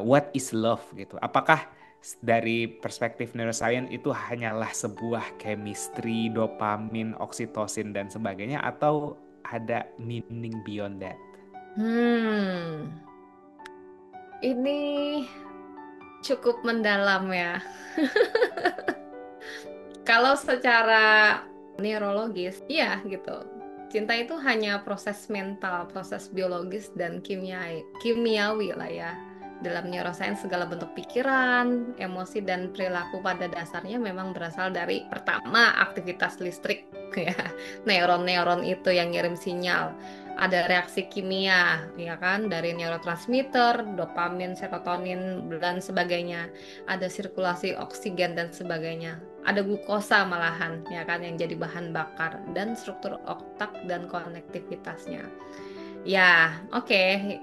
what is love gitu. Apakah dari perspektif neuroscience itu hanyalah sebuah chemistry, dopamin, oksitosin dan sebagainya atau ada meaning beyond that? Hmm, ini cukup mendalam ya. Kalau secara neurologis, iya gitu. Cinta itu hanya proses mental, proses biologis dan kimiawi lah ya. Dalam neuroscience segala bentuk pikiran, emosi dan perilaku pada dasarnya memang berasal dari pertama aktivitas listrik ya. Neuron-neuron itu yang ngirim sinyal. Ada reaksi kimia, ya kan, dari neurotransmitter, dopamin, serotonin dan sebagainya. Ada sirkulasi oksigen dan sebagainya, ada glukosa malahan ya kan yang jadi bahan bakar dan struktur otak dan konektivitasnya. Ya, oke.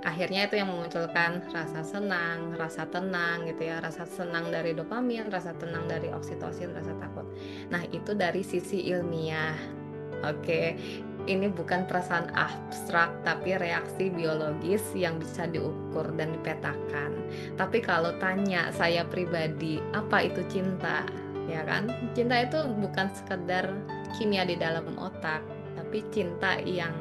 Akhirnya itu yang memunculkan rasa senang, rasa tenang gitu ya, rasa senang dari dopamin, rasa tenang dari oksitosin, rasa takut. Nah, itu dari sisi ilmiah. Oke. Ini bukan perasaan abstrak, tapi reaksi biologis yang bisa diukur dan dipetakan. Tapi kalau tanya saya pribadi, apa itu cinta? Ya kan? Cinta itu bukan sekedar kimia di dalam otak, tapi cinta yang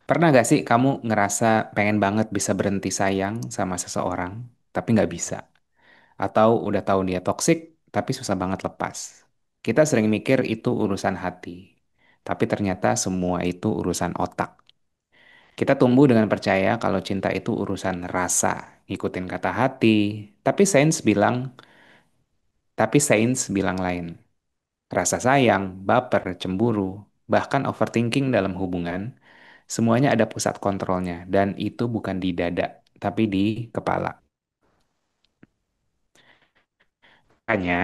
Pernah gak sih kamu ngerasa pengen banget bisa berhenti sayang sama seseorang, tapi nggak bisa? Atau udah tahu dia toksik, tapi susah banget lepas? Kita sering mikir itu urusan hati, tapi ternyata semua itu urusan otak. Kita tumbuh dengan percaya kalau cinta itu urusan rasa, ngikutin kata hati, tapi sains bilang lain. Rasa sayang, baper, cemburu, bahkan overthinking dalam hubungan, semuanya ada pusat kontrolnya, dan itu bukan di dada, tapi di kepala. Makanya,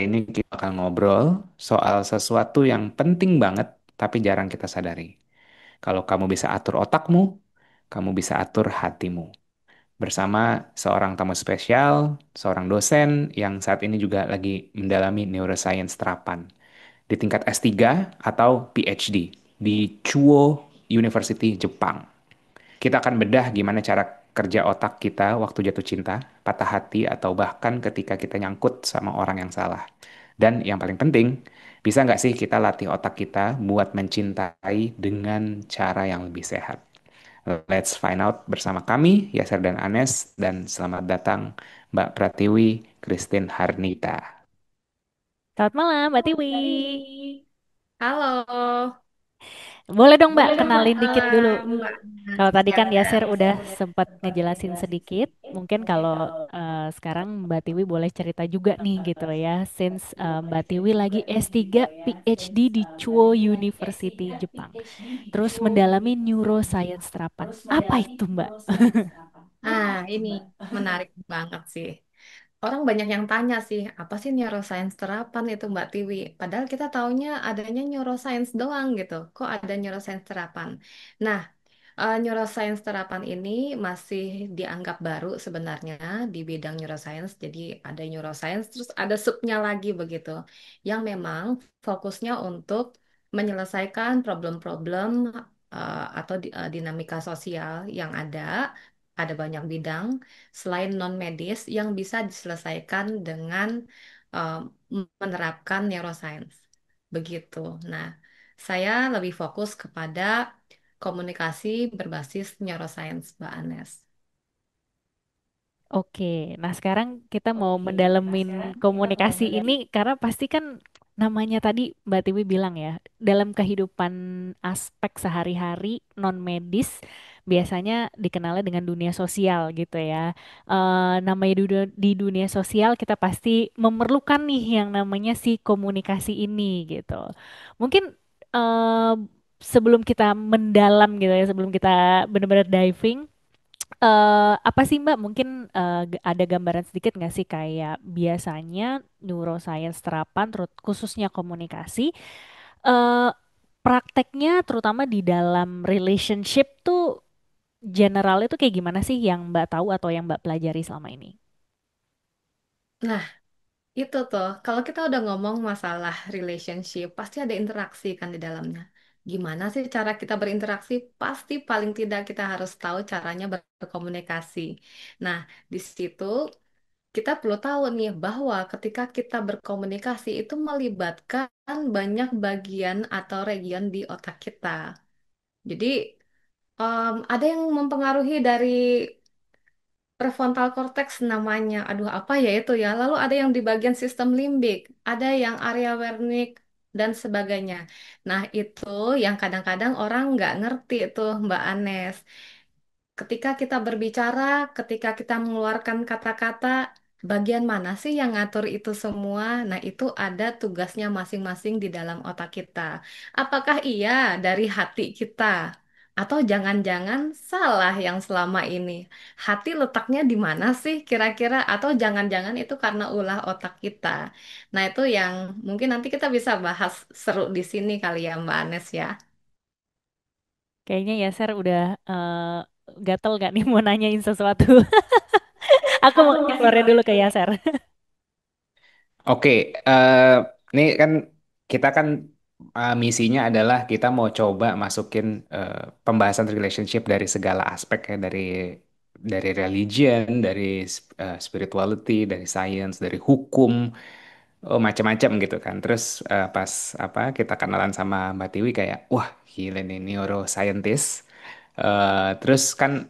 ini kita akan ngobrol soal sesuatu yang penting banget, tapi jarang kita sadari. Kalau kamu bisa atur otakmu, kamu bisa atur hatimu. Bersama seorang tamu spesial, seorang dosen yang saat ini juga lagi mendalami neuroscience terapan di tingkat S3 atau PhD di Chuo University, Jepang. Kita akan bedah gimana cara kerja otak kita waktu jatuh cinta, patah hati, atau bahkan ketika kita nyangkut sama orang yang salah. Dan yang paling penting, bisa nggak sih kita latih otak kita buat mencintai dengan cara yang lebih sehat? Let's find out bersama kami, Yasser dan Anes, dan selamat datang Mbak Pratiwi Christine Harnita. Selamat malam, Mbak Tiwi. halo. Boleh dong, Mbak, Boleh dong Mbak kenalin dikit dulu. Mbak Nas. Kalau tadi Ya kan udah Yasir udah Yasir sempat sempat ngejelasin ngejelasin sedikit. sedikit. Mungkin Mungkin kalau kalau sekarang Mbak Tiwi boleh cerita juga nih gitu ya. Since Mbak Tiwi lagi S3 PhD di Chuo University Jepang. Terus mendalami neuroscience terapan. Apa itu, Mbak? ini menarik banget sih. Orang banyak yang tanya sih, apa sih neuroscience terapan itu Mbak Tiwi? Padahal kita taunya adanya neuroscience doang gitu. Kok ada neuroscience terapan? Nah, neuroscience terapan ini masih dianggap baru sebenarnya di bidang neuroscience. Jadi ada neuroscience, terus ada subnya lagi begitu, yang memang fokusnya untuk menyelesaikan problem-problem atau dinamika sosial yang ada. Ada banyak bidang selain non medis yang bisa diselesaikan dengan uh, menerapkan neuroscience. Begitu. Nah, saya lebih fokus kepada komunikasi berbasis neuroscience, Mbak Anes. Oke, nah sekarang kita mau mendalemin komunikasi ini karena pasti kan namanya tadi Mbak Tiwi bilang ya, dalam kehidupan aspek sehari-hari non medis biasanya dikenalnya dengan dunia sosial gitu ya. Namanya di dunia sosial kita pasti memerlukan nih yang namanya si komunikasi ini gitu. Mungkin eh, sebelum kita mendalam gitu ya, sebelum kita benar-benar diving apa sih Mbak? Mungkin ada gambaran sedikit nggak sih kayak biasanya neuroscience terapan, khususnya komunikasi, eh prakteknya terutama di dalam relationship tuh general itu kayak gimana sih yang Mbak tahu atau yang Mbak pelajari selama ini? Itu tuh, kalau kita udah ngomong masalah relationship, pasti ada interaksi kan di dalamnya. Gimana sih cara kita berinteraksi? Pasti paling tidak kita harus tahu caranya berkomunikasi. Nah, di situ kita perlu tahu nih bahwa ketika kita berkomunikasi itu melibatkan banyak bagian atau region di otak kita. Jadi, ada yang mempengaruhi dari prefrontal cortex namanya. Aduh, apa ya itu ya? Lalu ada yang di bagian sistem limbik, ada yang area Wernicke dan sebagainya. Nah, itu yang kadang-kadang orang nggak ngerti tuh, Mbak Anes. Ketika kita berbicara, ketika kita mengeluarkan kata-kata, bagian mana sih yang ngatur itu semua? Nah, itu ada tugasnya masing-masing di dalam otak kita. Apakah iya dari hati kita? Atau jangan-jangan salah yang selama ini? Hati letaknya di mana sih kira-kira? Atau jangan-jangan itu karena ulah otak kita? Nah, itu yang mungkin nanti kita bisa bahas seru di sini kali ya, Mbak Anes ya. Kayaknya Yaser udah gatel gak nih mau nanyain sesuatu. Aku mau kasih keluarnya dulu ke Yaser. Oke, eh, ini kan kita kan misinya adalah kita mau coba masukin eh, pembahasan relationship dari segala aspek ya, dari religion, dari spirituality, dari science, dari hukum, oh macam-macam gitu kan. Terus pas apa kita kenalan sama Mbak Tiwi kayak, wah gila nih neuroscientist. Terus kan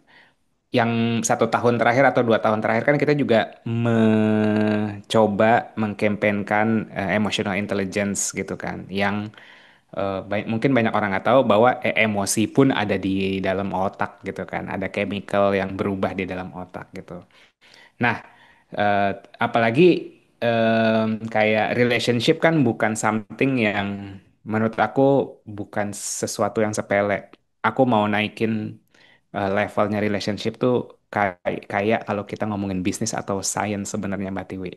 yang 1 tahun terakhir atau 2 tahun terakhir kan kita juga mencoba mengkampanyekan emotional intelligence gitu kan, yang mungkin banyak orang nggak tahu bahwa emosi pun ada di dalam otak gitu kan, ada chemical yang berubah di dalam otak gitu. Nah, eh, apalagi kayak relationship kan bukan something yang menurut aku bukan sesuatu yang sepele. Aku mau naikin levelnya relationship tuh kayak kalau kita ngomongin bisnis atau science sebenarnya Mbak Tiwi.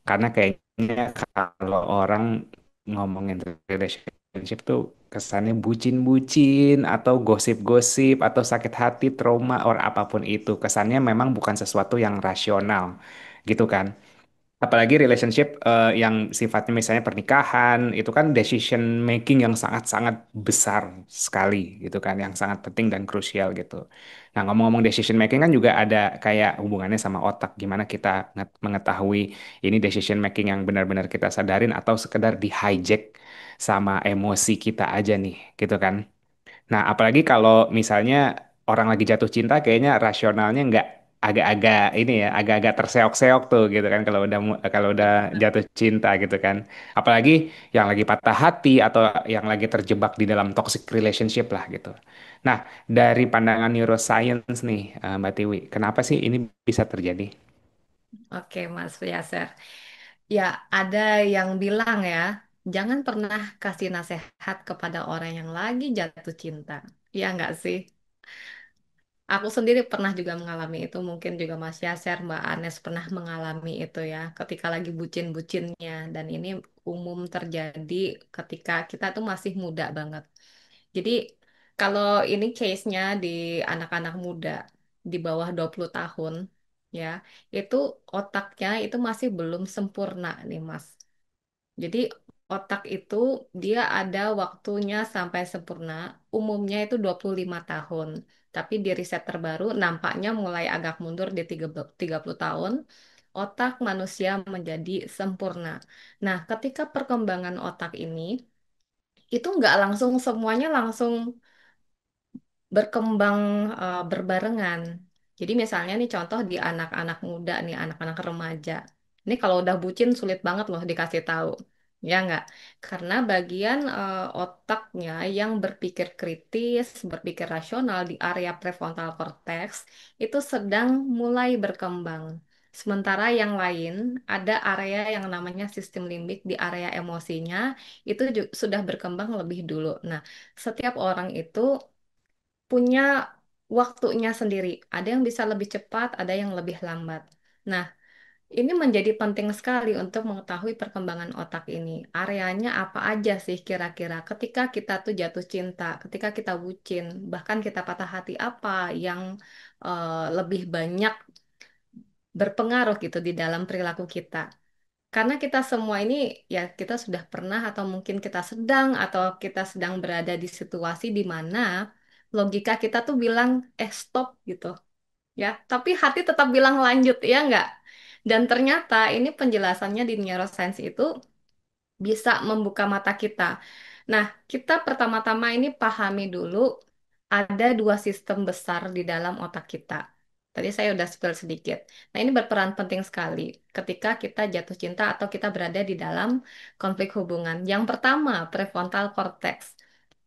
Karena kayaknya kalau orang ngomongin relationship tuh kesannya bucin-bucin atau gosip-gosip atau sakit hati, trauma, or apapun itu. Kesannya memang bukan sesuatu yang rasional gitu kan. Apalagi relationship yang sifatnya misalnya pernikahan, itu kan decision making yang sangat-sangat besar sekali gitu kan, yang sangat penting dan krusial gitu. Nah, ngomong-ngomong decision making kan juga ada kayak hubungannya sama otak, gimana kita mengetahui ini decision making yang benar-benar kita sadarin atau sekedar di hijack sama emosi kita aja nih, gitu kan. Nah, apalagi kalau misalnya orang lagi jatuh cinta, kayaknya rasionalnya nggak agak-agak ini ya, agak-agak terseok-seok tuh gitu kan kalau udah jatuh cinta gitu kan. Apalagi yang lagi patah hati atau yang lagi terjebak di dalam toxic relationship lah gitu. Nah, dari pandangan neuroscience nih, Mbak Tiwi, kenapa sih ini bisa terjadi? Oke, Mas Yaser. Ya, ada yang bilang ya, jangan pernah kasih nasihat kepada orang yang lagi jatuh cinta. Ya nggak sih? Aku sendiri pernah juga mengalami itu, mungkin juga Mas Yaser, Mbak Anes pernah mengalami itu ya, ketika lagi bucin-bucinnya. Dan ini umum terjadi ketika kita tuh masih muda banget. Jadi, kalau ini case-nya di anak-anak muda, di bawah 20 tahun, ya, itu otaknya itu masih belum sempurna nih, Mas. Jadi otak itu dia ada waktunya sampai sempurna, umumnya itu 25 tahun. Tapi di riset terbaru nampaknya mulai agak mundur di 30 tahun, otak manusia menjadi sempurna. Nah, ketika perkembangan otak ini, itu nggak langsung semuanya langsung berkembang berbarengan. Jadi misalnya nih contoh di anak-anak muda nih, anak-anak remaja. Ini kalau udah bucin sulit banget loh dikasih tahu. Ya nggak? Karena bagian otaknya yang berpikir kritis, berpikir rasional di area prefrontal cortex itu sedang mulai berkembang. Sementara yang lain ada area yang namanya sistem limbik di area emosinya itu sudah berkembang lebih dulu. Nah, setiap orang itu punya waktunya sendiri. Ada yang bisa lebih cepat, ada yang lebih lambat. Nah, ini menjadi penting sekali untuk mengetahui perkembangan otak ini. Areanya apa aja sih kira-kira ketika kita tuh jatuh cinta, ketika kita bucin, bahkan kita patah hati apa yang lebih banyak berpengaruh gitu di dalam perilaku kita. Karena kita semua ini ya kita sudah pernah atau mungkin kita sedang atau kita sedang berada di situasi di mana logika kita tuh bilang stop gitu ya, tapi hati tetap bilang lanjut ya enggak. Dan ternyata ini penjelasannya di neuroscience itu bisa membuka mata kita. Nah, kita pertama-tama ini pahami dulu ada dua sistem besar di dalam otak kita. Tadi saya udah spill sedikit. Nah, ini berperan penting sekali ketika kita jatuh cinta atau kita berada di dalam konflik hubungan. Yang pertama, prefrontal cortex.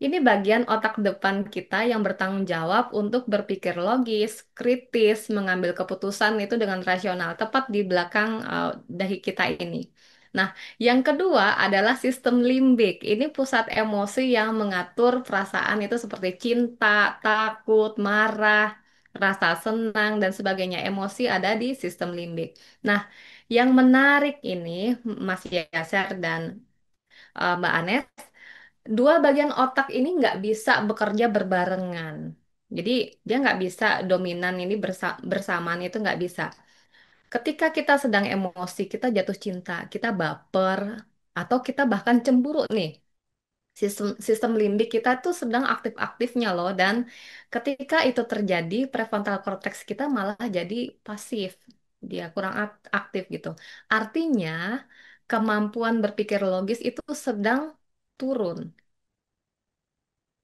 Ini bagian otak depan kita yang bertanggung jawab untuk berpikir logis, kritis, mengambil keputusan itu dengan rasional, tepat di belakang dahi kita ini. Nah, yang kedua adalah sistem limbik. Ini pusat emosi yang mengatur perasaan itu seperti cinta, takut, marah, rasa senang, dan sebagainya. Emosi ada di sistem limbik. Nah, yang menarik ini, Mas Yaser dan Mbak Anes, dua bagian otak ini nggak bisa bekerja berbarengan. Jadi, dia nggak bisa dominan ini bersamaan itu nggak bisa. Ketika kita sedang emosi, kita jatuh cinta, kita baper, atau kita bahkan cemburu nih, sistem sistem limbik kita tuh sedang aktif-aktifnya loh. Dan ketika itu terjadi, prefrontal cortex kita malah jadi pasif, dia kurang aktif gitu. Artinya kemampuan berpikir logis itu sedang turun.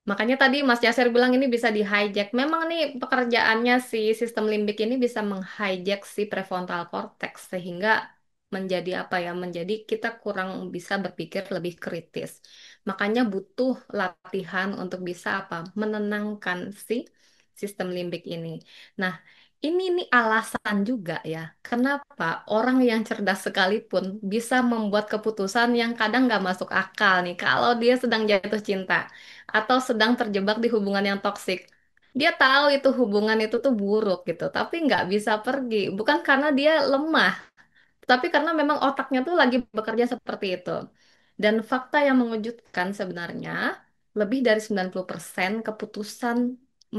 Makanya tadi Mas Yasir bilang ini bisa di-hijack. Memang nih pekerjaannya si sistem limbik ini bisa meng-hijack si prefrontal cortex sehingga menjadi apa ya? Menjadi kita kurang bisa berpikir lebih kritis. Makanya butuh latihan untuk bisa apa? Menenangkan si sistem limbik ini. Nah, ini nih alasan juga ya, kenapa orang yang cerdas sekalipun bisa membuat keputusan yang kadang nggak masuk akal nih kalau dia sedang jatuh cinta atau sedang terjebak di hubungan yang toksik. Dia tahu itu hubungan itu tuh buruk gitu, tapi nggak bisa pergi. Bukan karena dia lemah, tapi karena memang otaknya tuh lagi bekerja seperti itu. Dan fakta yang mengejutkan sebenarnya, lebih dari 90% keputusan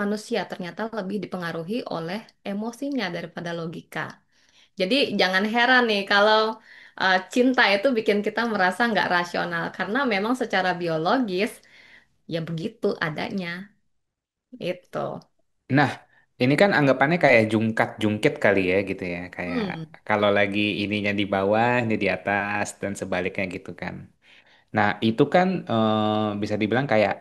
manusia ternyata lebih dipengaruhi oleh emosinya daripada logika. Jadi jangan heran nih kalau cinta itu bikin kita merasa nggak rasional, karena memang secara biologis ya begitu adanya. Itu. Nah, ini kan anggapannya kayak jungkat-jungkit kali ya gitu ya. Kayak Hmm, kalau lagi ininya di bawah, ini di atas, dan sebaliknya gitu kan. Nah, itu kan bisa dibilang kayak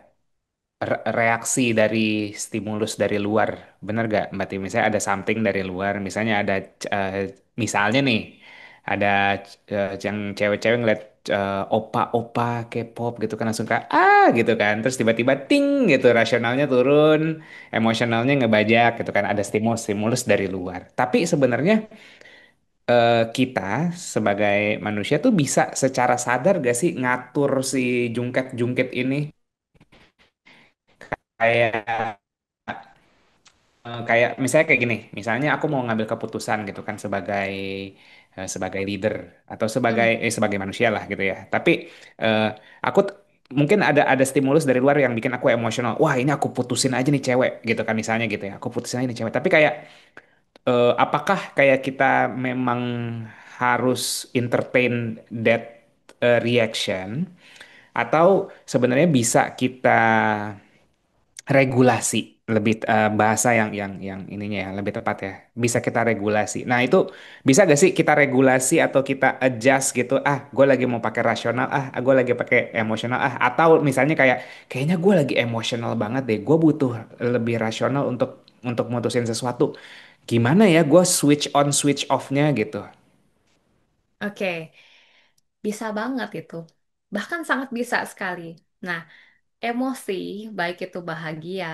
reaksi dari stimulus dari luar. Bener gak, Mbak Tim? Misalnya ada something dari luar, misalnya ada, eh, misalnya nih, ada yang cewek-cewek ngeliat opa-opa K-pop gitu kan langsung kayak gitu kan. Terus tiba-tiba ting gitu, rasionalnya turun, emosionalnya ngebajak gitu kan. Ada stimulus-stimulus dari luar. Tapi sebenarnya kita sebagai manusia tuh bisa secara sadar gak sih ngatur si jungket-jungkit ini? Kayak kayak misalnya kayak gini, misalnya aku mau ngambil keputusan gitu kan sebagai sebagai leader atau sebagai hmm. sebagai manusia lah gitu ya. Tapi eh, aku mungkin ada stimulus dari luar yang bikin aku emosional. Wah, ini aku putusin aja nih cewek gitu kan misalnya gitu ya. Aku putusin aja nih cewek. Tapi kayak apakah kayak kita memang harus entertain that reaction atau sebenarnya bisa kita regulasi lebih bahasa yang ininya ya lebih tepat ya bisa kita regulasi. Nah itu bisa gak sih kita regulasi atau kita adjust gitu, gue lagi mau pakai rasional, gue lagi pakai emosional, atau misalnya kayaknya gue lagi emosional banget deh, gue butuh lebih rasional untuk mutusin sesuatu, gimana ya gue switch on switch off-nya gitu. Oke, bisa banget itu. Bahkan sangat bisa sekali. Nah, emosi, baik itu bahagia,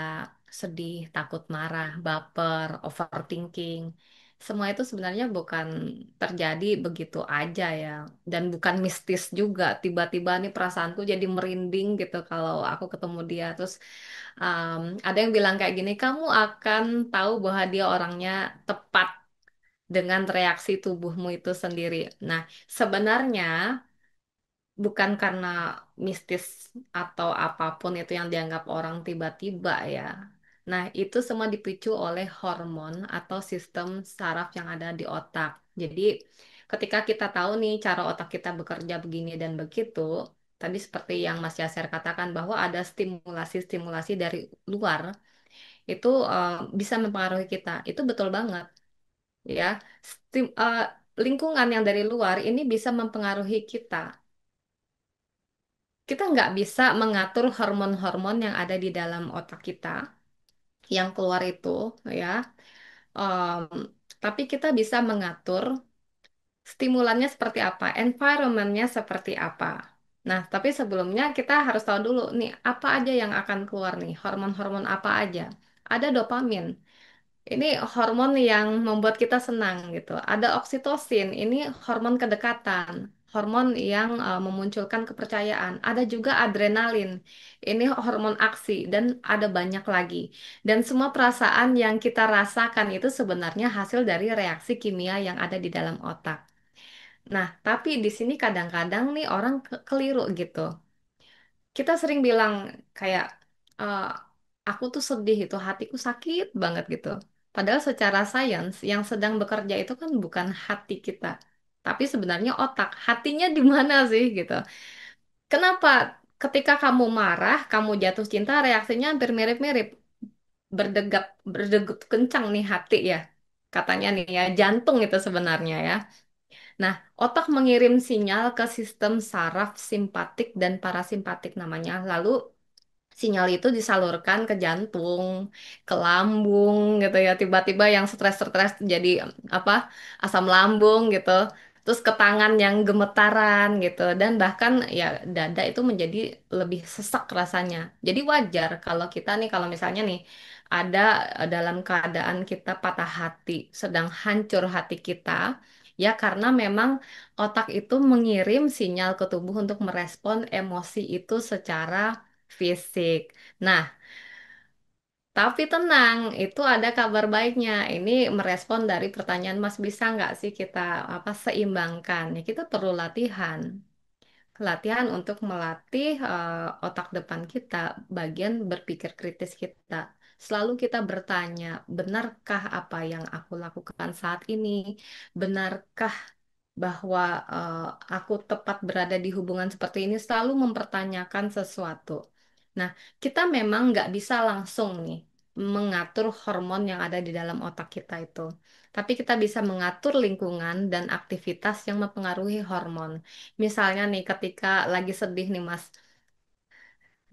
sedih, takut, marah, baper, overthinking, semua itu sebenarnya bukan terjadi begitu aja ya. Dan bukan mistis juga. Tiba-tiba nih perasaanku jadi merinding gitu kalau aku ketemu dia. Terus ada yang bilang kayak gini, kamu akan tahu bahwa dia orangnya tepat dengan reaksi tubuhmu itu sendiri. Nah, sebenarnya bukan karena mistis atau apapun itu yang dianggap orang tiba-tiba ya. Nah, itu semua dipicu oleh hormon atau sistem saraf yang ada di otak. Jadi, Ketika kita tahu nih cara otak kita bekerja begini dan begitu, tadi seperti yang Mas Yasir katakan bahwa ada stimulasi-stimulasi dari luar itu bisa mempengaruhi kita. Itu betul banget ya. Stim- eh, Lingkungan yang dari luar ini bisa mempengaruhi kita. Kita nggak bisa mengatur hormon-hormon yang ada di dalam otak kita yang keluar itu ya. Em, tapi kita bisa mengatur stimulannya seperti apa, environmentnya seperti apa. Nah, tapi sebelumnya kita harus tahu dulu nih apa aja yang akan keluar nih, hormon-hormon apa aja. Ada dopamin. Ini hormon yang membuat kita senang gitu. Ada oksitosin, ini hormon kedekatan, hormon yang memunculkan kepercayaan. Ada juga adrenalin, ini hormon aksi dan ada banyak lagi. Dan semua perasaan yang kita rasakan itu sebenarnya hasil dari reaksi kimia yang ada di dalam otak. Nah, tapi di sini kadang-kadang nih orang keliru gitu. Kita sering bilang kayak eh, aku tuh sedih itu hatiku sakit banget gitu. Padahal secara sains yang sedang bekerja itu kan bukan hati kita, tapi sebenarnya otak. Hatinya di mana sih gitu? Kenapa ketika kamu marah, kamu jatuh cinta, reaksinya hampir mirip-mirip, berdegat berdegut kencang nih hati ya. Katanya nih ya, jantung itu sebenarnya ya. Nah, otak mengirim sinyal ke sistem saraf simpatik dan parasimpatik namanya. Lalu sinyal itu disalurkan ke jantung, ke lambung gitu ya. Tiba-tiba yang stres-stres jadi apa? Asam lambung gitu. Terus ke tangan yang gemetaran gitu dan bahkan ya dada itu menjadi lebih sesak rasanya. Jadi wajar kalau kita nih kalau misalnya nih ada dalam keadaan kita patah hati, sedang hancur hati kita, ya karena memang otak itu mengirim sinyal ke tubuh untuk merespon emosi itu secara fisik. Nah, tapi tenang, itu ada kabar baiknya. Ini merespon dari pertanyaan Mas, bisa nggak sih kita apa seimbangkan? Ya, kita perlu latihan. Latihan untuk melatih otak depan kita, bagian berpikir kritis kita. Selalu kita bertanya, benarkah apa yang aku lakukan saat ini? Benarkah bahwa eh, aku tepat berada di hubungan seperti ini selalu mempertanyakan sesuatu. Nah, kita memang nggak bisa langsung nih mengatur hormon yang ada di dalam otak kita itu. Tapi kita bisa mengatur lingkungan dan aktivitas yang mempengaruhi hormon. Misalnya nih, ketika lagi sedih nih Mas,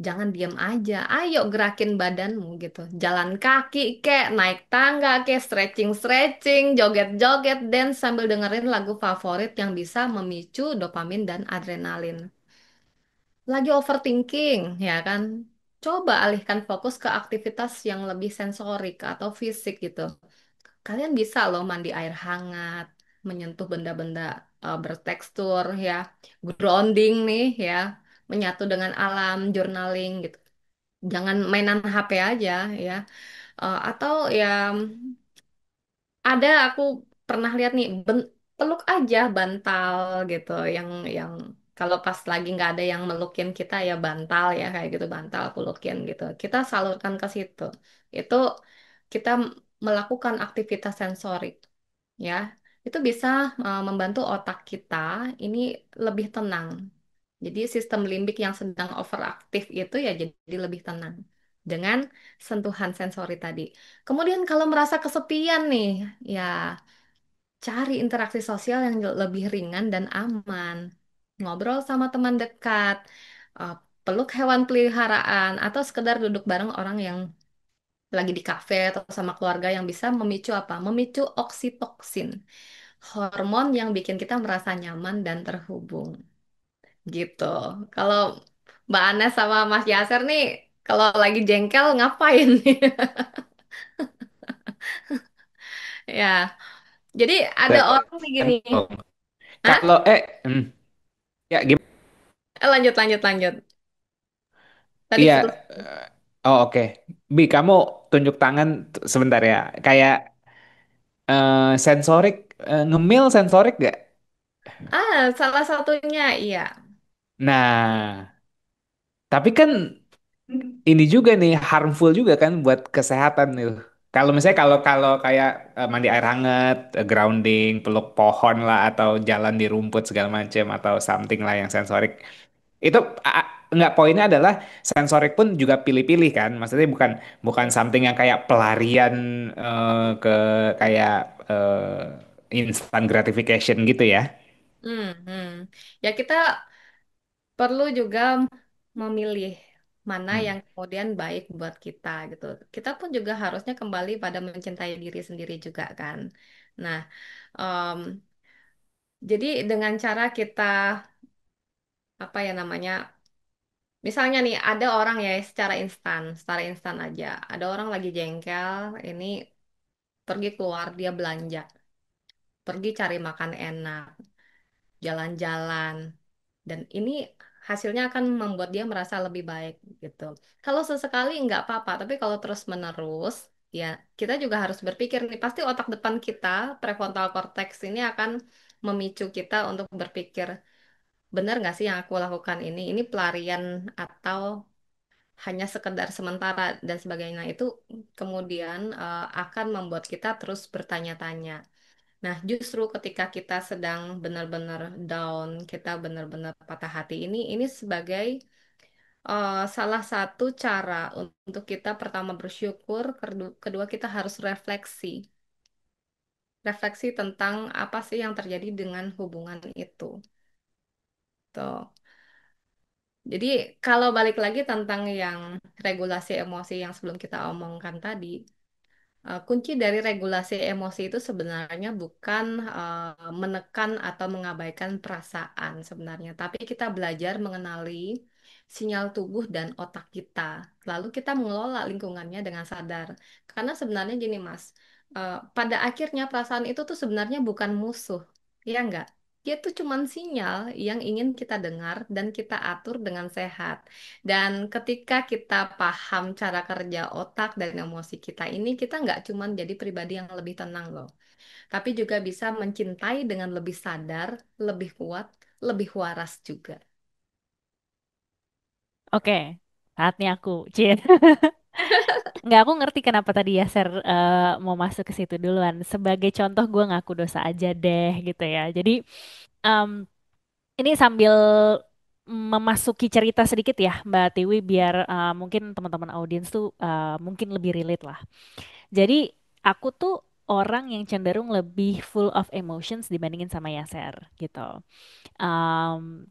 jangan diam aja. Ayo gerakin badanmu gitu. Jalan kaki kek, naik tangga kek, stretching-stretching, joget-joget, dance sambil dengerin lagu favorit yang bisa memicu dopamin dan adrenalin. Lagi overthinking, ya kan? Coba alihkan fokus ke aktivitas yang lebih sensorik atau fisik gitu. Kalian bisa loh mandi air hangat, menyentuh benda-benda bertekstur ya, grounding nih ya, menyatu dengan alam, journaling gitu. Jangan mainan HP aja ya. Atau ya ada aku pernah lihat nih peluk aja bantal gitu yang kalau pas lagi nggak ada yang melukin kita ya bantal ya kayak gitu bantal pelukin gitu. Kita salurkan ke situ. Itu kita melakukan aktivitas sensorik ya. Itu bisa membantu otak kita ini lebih tenang. Jadi sistem limbik yang sedang overaktif itu ya jadi lebih tenang dengan sentuhan sensori tadi. Kemudian kalau merasa kesepian nih, ya cari interaksi sosial yang lebih ringan dan aman. Ngobrol sama teman dekat, eh, peluk hewan peliharaan, atau sekedar duduk bareng orang yang lagi di kafe atau sama keluarga yang bisa memicu apa? Memicu oksitoksin, hormon yang bikin kita merasa nyaman dan terhubung. Gitu. Kalau Mbak Anes sama Mas Yaser nih, kalau lagi jengkel ngapain nih? Ya, jadi ada orang nih gini. Hah? Kalau ya gimana? Lanjut, lanjut, lanjut. Tadi Iya. putus. Oh, oke. Bi, kamu tunjuk tangan sebentar ya. Kayak sensorik, ngemil sensorik gak? Salah satunya, iya. Nah, tapi kan ini juga nih harmful juga kan buat kesehatan nih. Kalau misalnya kalau kalau kayak mandi air hangat, grounding, peluk pohon lah atau jalan di rumput segala macam atau something lah yang sensorik itu nggak poinnya adalah sensorik pun juga pilih-pilih kan. Maksudnya bukan bukan something yang kayak pelarian ke kayak instant gratification gitu ya. Hmm. Ya kita perlu juga memilih mana Hmm. yang kemudian baik buat kita gitu. Kita pun juga harusnya kembali pada mencintai diri sendiri juga kan. Nah, em, jadi dengan cara kita apa ya namanya, misalnya nih ada orang ya secara instan aja. Ada orang lagi jengkel, ini pergi keluar dia belanja, pergi cari makan enak, jalan-jalan, dan ini hasilnya akan membuat dia merasa lebih baik gitu. Kalau sesekali nggak apa-apa, tapi kalau terus-menerus, ya kita juga harus berpikir nih, pasti otak depan kita, prefrontal cortex ini akan memicu kita untuk berpikir, benar nggak sih yang aku lakukan ini? Ini pelarian atau hanya sekedar sementara dan sebagainya. Itu kemudian akan membuat kita terus bertanya-tanya. Nah, justru ketika kita sedang benar-benar down, kita benar-benar patah hati ini sebagai salah satu cara untuk kita pertama bersyukur, kedua kita harus refleksi, refleksi tentang apa sih yang terjadi dengan hubungan itu. Tuh. Jadi kalau balik lagi tentang yang regulasi emosi yang sebelum kita omongkan tadi, kunci dari regulasi emosi itu sebenarnya bukan menekan atau mengabaikan perasaan sebenarnya, tapi kita belajar mengenali sinyal tubuh dan otak kita. Lalu kita mengelola lingkungannya dengan sadar. Karena sebenarnya gini Mas, pada akhirnya perasaan itu tuh sebenarnya bukan musuh, ya enggak? Dia tuh cuman sinyal yang ingin kita dengar dan kita atur dengan sehat. Dan ketika kita paham cara kerja otak dan emosi kita ini, kita nggak cuma jadi pribadi yang lebih tenang loh, tapi juga bisa mencintai dengan lebih sadar, lebih kuat, lebih waras juga. Oke, saatnya aku. Cie. Nggak, aku ngerti kenapa tadi Yaser mau masuk ke situ duluan. Sebagai contoh gue ngaku dosa aja deh gitu ya. Jadi em, ini sambil memasuki cerita sedikit ya Mbak Tiwi biar mungkin teman-teman audiens tuh mungkin lebih relate lah. Jadi aku tuh orang yang cenderung lebih full of emotions dibandingin sama Yaser gitu.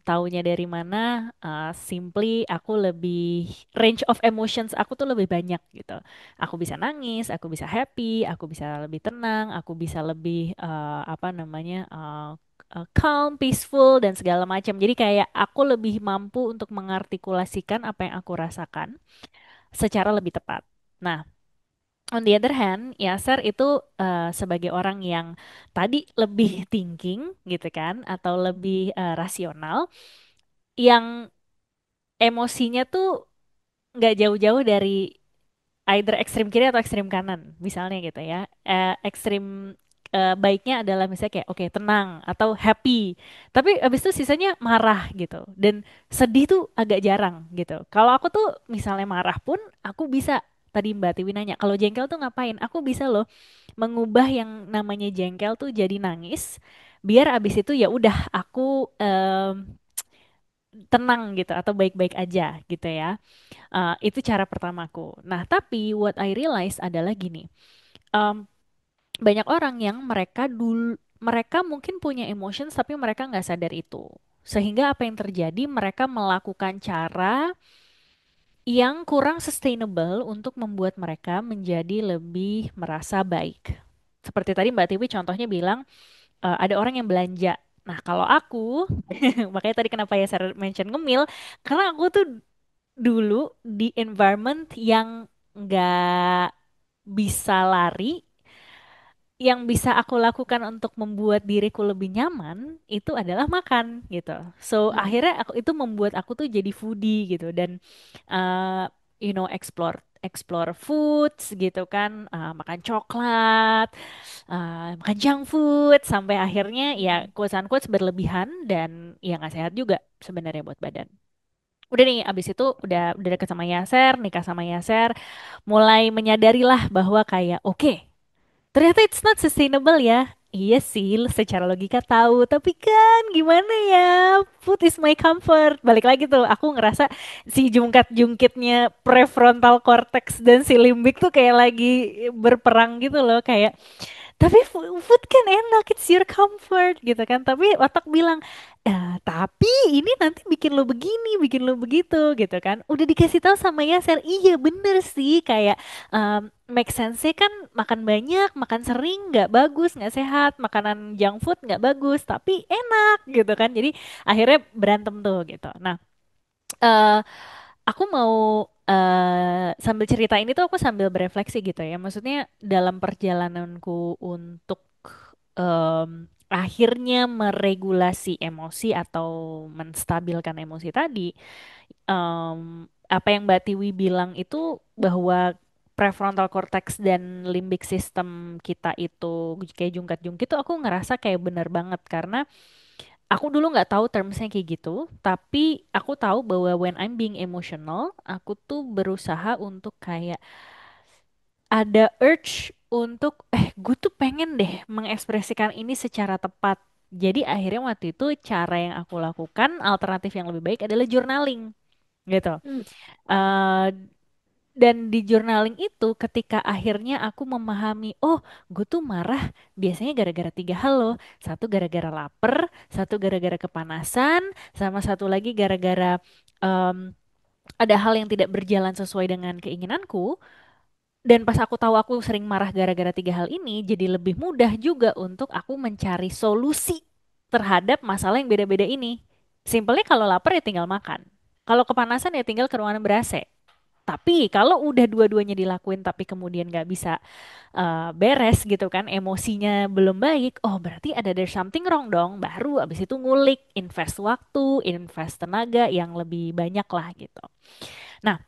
Taunya dari mana? Simply aku lebih range of emotions aku tuh lebih banyak gitu. Aku bisa nangis, aku bisa happy, aku bisa lebih tenang, aku bisa lebih apa namanya calm, peaceful dan segala macam. Jadi kayak aku lebih mampu untuk mengartikulasikan apa yang aku rasakan secara lebih tepat. Nah, on the other hand, Yasser itu sebagai orang yang tadi lebih thinking gitu kan, atau lebih rasional, yang emosinya tuh nggak jauh-jauh dari either ekstrim kiri atau ekstrim kanan, misalnya gitu ya. Ekstrim baiknya adalah misalnya kayak oke tenang atau happy, tapi abis itu sisanya marah gitu. Dan sedih tuh agak jarang gitu. Kalau aku tuh misalnya marah pun aku bisa. Tadi Mbak Tiwi nanya, kalau jengkel tuh ngapain? Aku bisa loh mengubah yang namanya jengkel tuh jadi nangis, biar abis itu ya udah aku tenang gitu atau baik-baik aja gitu ya. Itu cara pertamaku. Nah, tapi what I realize adalah gini, em, banyak orang yang mereka mungkin punya emotions tapi mereka nggak sadar itu. Sehingga apa yang terjadi? Mereka melakukan cara yang kurang sustainable untuk membuat mereka menjadi lebih merasa baik. Seperti tadi Mbak Tiwi contohnya bilang ada orang yang belanja. Nah, kalau aku, makanya tadi kenapa ya saya mention ngemil, karena aku tuh dulu di environment yang nggak bisa lari, yang bisa aku lakukan untuk membuat diriku lebih nyaman itu adalah makan gitu. So Hmm. akhirnya aku itu membuat aku tuh jadi foodie gitu dan uh, explore explore foods gitu kan, makan coklat, makan junk food sampai akhirnya ya quotes unquotes berlebihan dan ya nggak sehat juga sebenarnya buat badan. Udah nih, abis itu udah deket sama Yaser, nikah sama Yaser, mulai menyadarilah bahwa kayak oke, ternyata it's not sustainable ya. Iya sih, secara logika tahu, tapi kan gimana ya? Food is my comfort. Balik lagi tuh, aku ngerasa si jungkat-jungkitnya prefrontal cortex dan si limbik tuh kayak lagi berperang gitu loh, kayak tapi food kan enak, it's your comfort gitu kan. Tapi otak bilang, tapi ini nanti bikin lo begini, bikin lo begitu gitu kan. Udah dikasih tahu sama Yaser, iya bener sih kayak make sense kan makan banyak, makan sering nggak bagus, nggak sehat, makanan junk food nggak bagus, tapi enak gitu kan. Jadi akhirnya berantem tuh gitu. Nah, eh aku mau sambil cerita ini tuh aku sambil berefleksi gitu ya. Maksudnya dalam perjalananku untuk akhirnya meregulasi emosi atau menstabilkan emosi tadi, apa yang Mbak Tiwi bilang itu bahwa prefrontal cortex dan limbic system kita itu kayak jungkat-jungkit itu aku ngerasa kayak bener banget karena aku dulu nggak tahu termsnya kayak gitu, tapi aku tahu bahwa when I'm being emotional, aku tuh berusaha untuk kayak ada urge untuk, gue tuh pengen deh mengekspresikan ini secara tepat. Jadi akhirnya waktu itu cara yang aku lakukan, alternatif yang lebih baik adalah journaling gitu. Hmm. Eh, dan di journaling itu ketika akhirnya aku memahami, oh gue tuh marah biasanya gara-gara tiga hal loh. Satu gara-gara lapar, satu gara-gara kepanasan, sama satu lagi gara-gara em, ada hal yang tidak berjalan sesuai dengan keinginanku. Dan pas aku tahu aku sering marah gara-gara tiga hal ini, jadi lebih mudah juga untuk aku mencari solusi terhadap masalah yang beda-beda ini. Simpelnya kalau lapar ya tinggal makan. Kalau kepanasan ya tinggal ke ruangan ber-AC. Tapi kalau udah dua-duanya dilakuin tapi kemudian nggak bisa beres gitu kan, emosinya belum baik, oh berarti ada there's something wrong dong. Baru abis itu ngulik, invest waktu, invest tenaga yang lebih banyak lah gitu. Nah,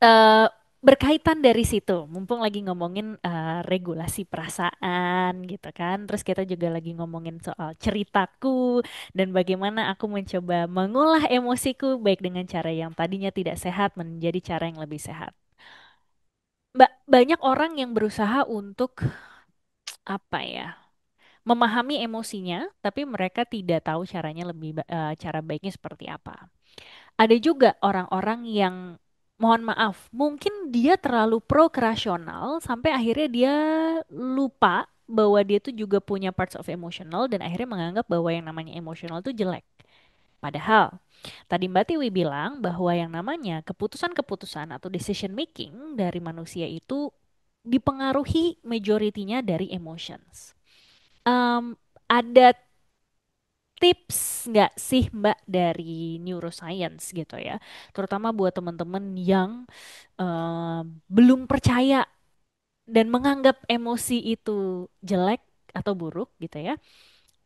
eh, berkaitan dari situ, mumpung lagi ngomongin regulasi perasaan gitu kan, terus kita juga lagi ngomongin soal ceritaku dan bagaimana aku mencoba mengolah emosiku baik dengan cara yang tadinya tidak sehat menjadi cara yang lebih sehat. Banyak orang yang berusaha untuk apa ya, memahami emosinya, tapi mereka tidak tahu caranya cara baiknya seperti apa. Ada juga orang-orang yang mohon maaf, mungkin dia terlalu prokrasional sampai akhirnya dia lupa bahwa dia tuh juga punya parts of emotional dan akhirnya menganggap bahwa yang namanya emotional itu jelek. Padahal tadi Mbak Tiwi bilang bahwa yang namanya keputusan-keputusan atau decision making dari manusia itu dipengaruhi majoritinya dari emotions. Ada tips nggak sih Mbak dari neuroscience gitu ya, terutama buat teman-teman yang eh, belum percaya dan menganggap emosi itu jelek atau buruk gitu ya.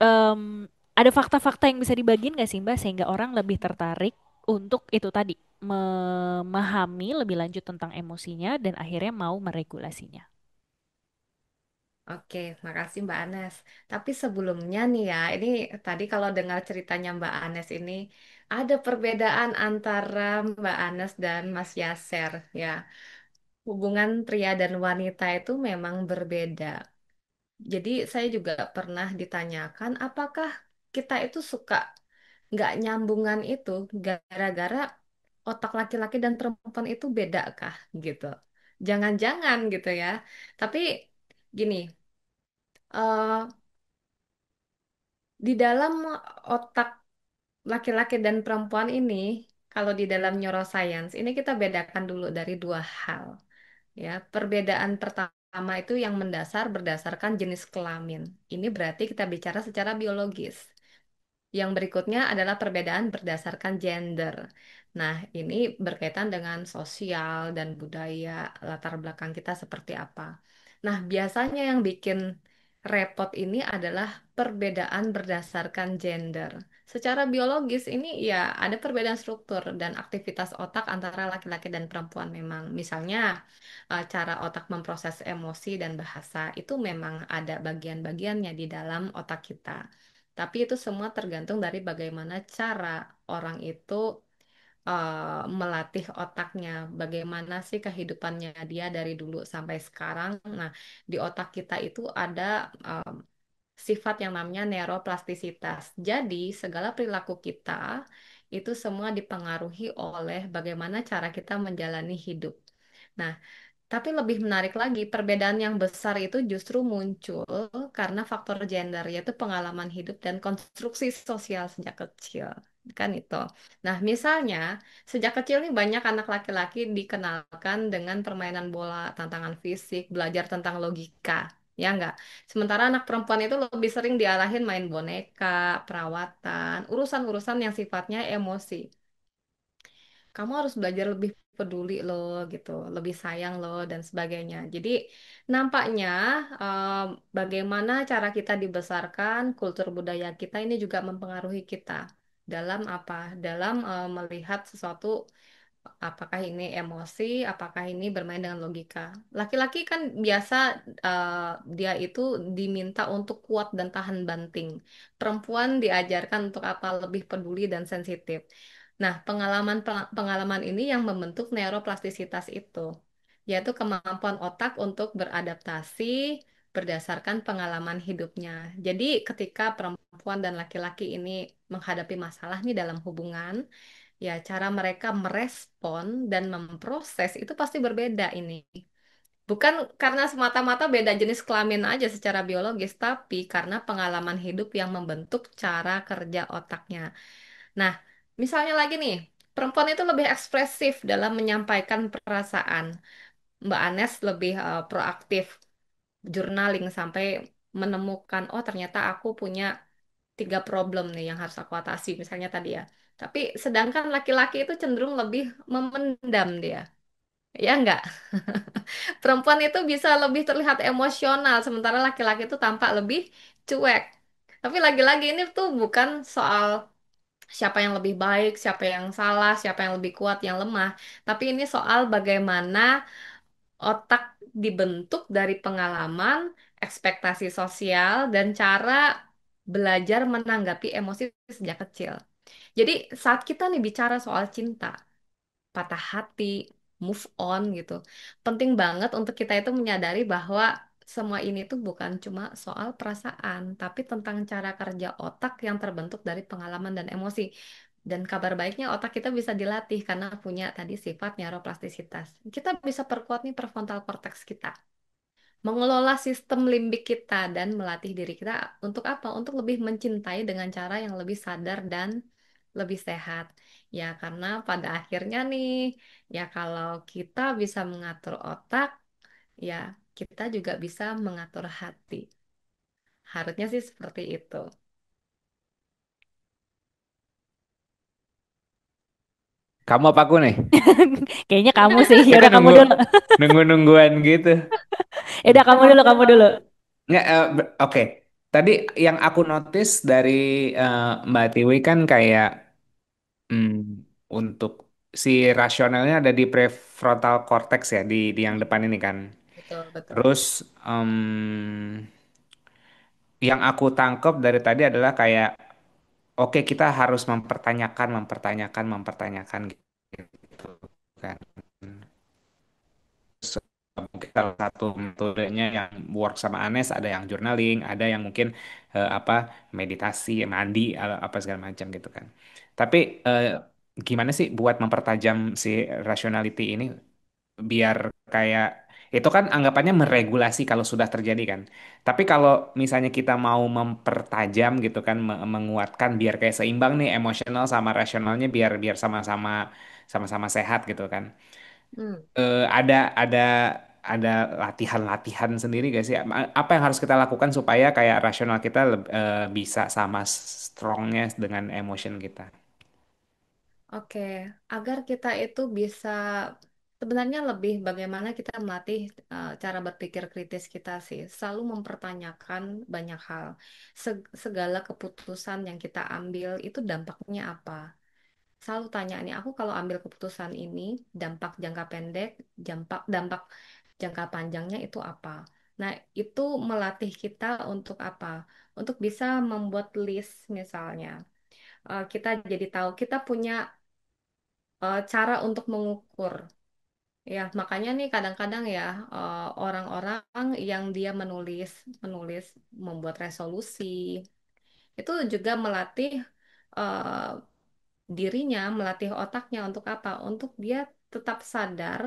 Em, ada fakta-fakta yang bisa dibagiin nggak sih Mbak sehingga orang lebih tertarik untuk itu tadi memahami lebih lanjut tentang emosinya dan akhirnya mau meregulasinya. Oke, makasih Mbak Anes. Tapi sebelumnya nih ya, ini tadi kalau dengar ceritanya Mbak Anes ini, ada perbedaan antara Mbak Anes dan Mas Yaser ya. Hubungan pria dan wanita itu memang berbeda. Jadi saya juga pernah ditanyakan, apakah kita itu suka nggak nyambungan itu gara-gara otak laki-laki dan perempuan itu beda kah gitu. Jangan-jangan gitu ya. Tapi gini, eh, di dalam otak laki-laki dan perempuan ini, kalau di dalam neuroscience, ini kita bedakan dulu dari dua hal. Ya, perbedaan pertama itu yang mendasar berdasarkan jenis kelamin. Ini berarti kita bicara secara biologis. Yang berikutnya adalah perbedaan berdasarkan gender. Nah, ini berkaitan dengan sosial dan budaya, latar belakang kita seperti apa. Nah, biasanya yang bikin repot ini adalah perbedaan berdasarkan gender. Secara biologis ini ya ada perbedaan struktur dan aktivitas otak antara laki-laki dan perempuan memang. Misalnya, cara otak memproses emosi dan bahasa itu memang ada bagian-bagiannya di dalam otak kita. Tapi itu semua tergantung dari bagaimana cara orang itu melatih otaknya. Bagaimana sih kehidupannya dia dari dulu sampai sekarang. Nah, di otak kita itu ada sifat yang namanya neuroplastisitas. Jadi, segala perilaku kita itu semua dipengaruhi oleh bagaimana cara kita menjalani hidup. Nah, tapi lebih menarik lagi, perbedaan yang besar itu justru muncul karena faktor gender, yaitu pengalaman hidup dan konstruksi sosial sejak kecil. Kan itu. Nah, misalnya, sejak kecil nih banyak anak laki-laki dikenalkan dengan permainan bola, tantangan fisik, belajar tentang logika. Ya enggak? Sementara anak perempuan itu lebih sering diarahin main boneka, perawatan, urusan-urusan yang sifatnya emosi. Kamu harus belajar lebih peduli loh gitu, lebih sayang loh dan sebagainya. Jadi nampaknya em, bagaimana cara kita dibesarkan, kultur budaya kita ini juga mempengaruhi kita dalam apa? Dalam melihat sesuatu apakah ini emosi, apakah ini bermain dengan logika. Laki-laki kan biasa dia itu diminta untuk kuat dan tahan banting. Perempuan diajarkan untuk apa? Lebih peduli dan sensitif. Nah, pengalaman ini yang membentuk neuroplastisitas itu, yaitu kemampuan otak untuk beradaptasi berdasarkan pengalaman hidupnya. Jadi, ketika perempuan dan laki-laki ini menghadapi masalah nih dalam hubungan, ya cara mereka merespon dan memproses itu pasti berbeda ini. Bukan karena semata-mata beda jenis kelamin aja secara biologis, tapi karena pengalaman hidup yang membentuk cara kerja otaknya. Nah, misalnya lagi nih, perempuan itu lebih ekspresif dalam menyampaikan perasaan. Mbak Anes lebih proaktif, journaling sampai menemukan, oh ternyata aku punya 3 problem nih yang harus aku atasi, misalnya tadi ya. Tapi sedangkan laki-laki itu cenderung lebih memendam dia. Ya enggak? Perempuan itu bisa lebih terlihat emosional, sementara laki-laki itu tampak lebih cuek. Tapi lagi-lagi ini tuh bukan soal siapa yang lebih baik, siapa yang salah, siapa yang lebih kuat, yang lemah. Tapi ini soal bagaimana otak dibentuk dari pengalaman, ekspektasi sosial, dan cara belajar menanggapi emosi sejak kecil. Jadi saat kita nih bicara soal cinta, patah hati, move on gitu. Penting banget untuk kita itu menyadari bahwa semua ini tuh bukan cuma soal perasaan, tapi tentang cara kerja otak yang terbentuk dari pengalaman dan emosi. Dan kabar baiknya otak kita bisa dilatih karena punya tadi sifat neuroplastisitas. Kita bisa perkuat nih prefrontal cortex kita, mengelola sistem limbik kita dan melatih diri kita untuk apa? Untuk lebih mencintai dengan cara yang lebih sadar dan lebih sehat. Ya, karena pada akhirnya nih, ya kalau kita bisa mengatur otak, ya kita juga bisa mengatur hati. Harusnya sih seperti itu. Kamu apa aku nih? Kayaknya kamu sih. Ya Kita udah kamu nunggu dulu. nunggu-nungguan gitu. Ya udah kamu dulu, kamu dulu. Nggak, oke. Tadi yang aku notice dari Mbak Tiwi kan kayak hmm, untuk si rasionalnya ada di prefrontal cortex ya di yang depan ini kan. Betul, betul. Terus yang aku tangkap dari tadi adalah kayak oke kita harus mempertanyakan, mempertanyakan, mempertanyakan gitu kan. Mungkin salah satu metodenya yang work sama Anes ada yang journaling, ada yang mungkin apa meditasi, mandi, apa segala macam gitu kan. Tapi gimana sih buat mempertajam si rationality ini biar kayak itu kan anggapannya meregulasi kalau sudah terjadi kan. Tapi kalau misalnya kita mau mempertajam gitu kan, menguatkan biar kayak seimbang nih emosional sama rasionalnya biar biar sama-sama sehat gitu kan. Hmm. Ada ada latihan-latihan sendiri gak sih? Apa yang harus kita lakukan supaya kayak rasional kita bisa sama strongnya dengan emotion kita? Oke, agar kita itu bisa sebenarnya lebih bagaimana kita melatih cara berpikir kritis kita sih, selalu mempertanyakan banyak hal. Segala keputusan yang kita ambil itu dampaknya apa? Selalu tanya nih, aku kalau ambil keputusan ini, dampak jangka pendek, dampak dampak jangka panjangnya itu apa? Nah, itu melatih kita untuk apa? Untuk bisa membuat list misalnya. Kita jadi tahu kita punya cara untuk mengukur. Ya, makanya nih kadang-kadang ya orang-orang yang dia menulis, menulis, membuat resolusi, itu juga melatih eh, dirinya, melatih otaknya untuk apa? Untuk dia tetap sadar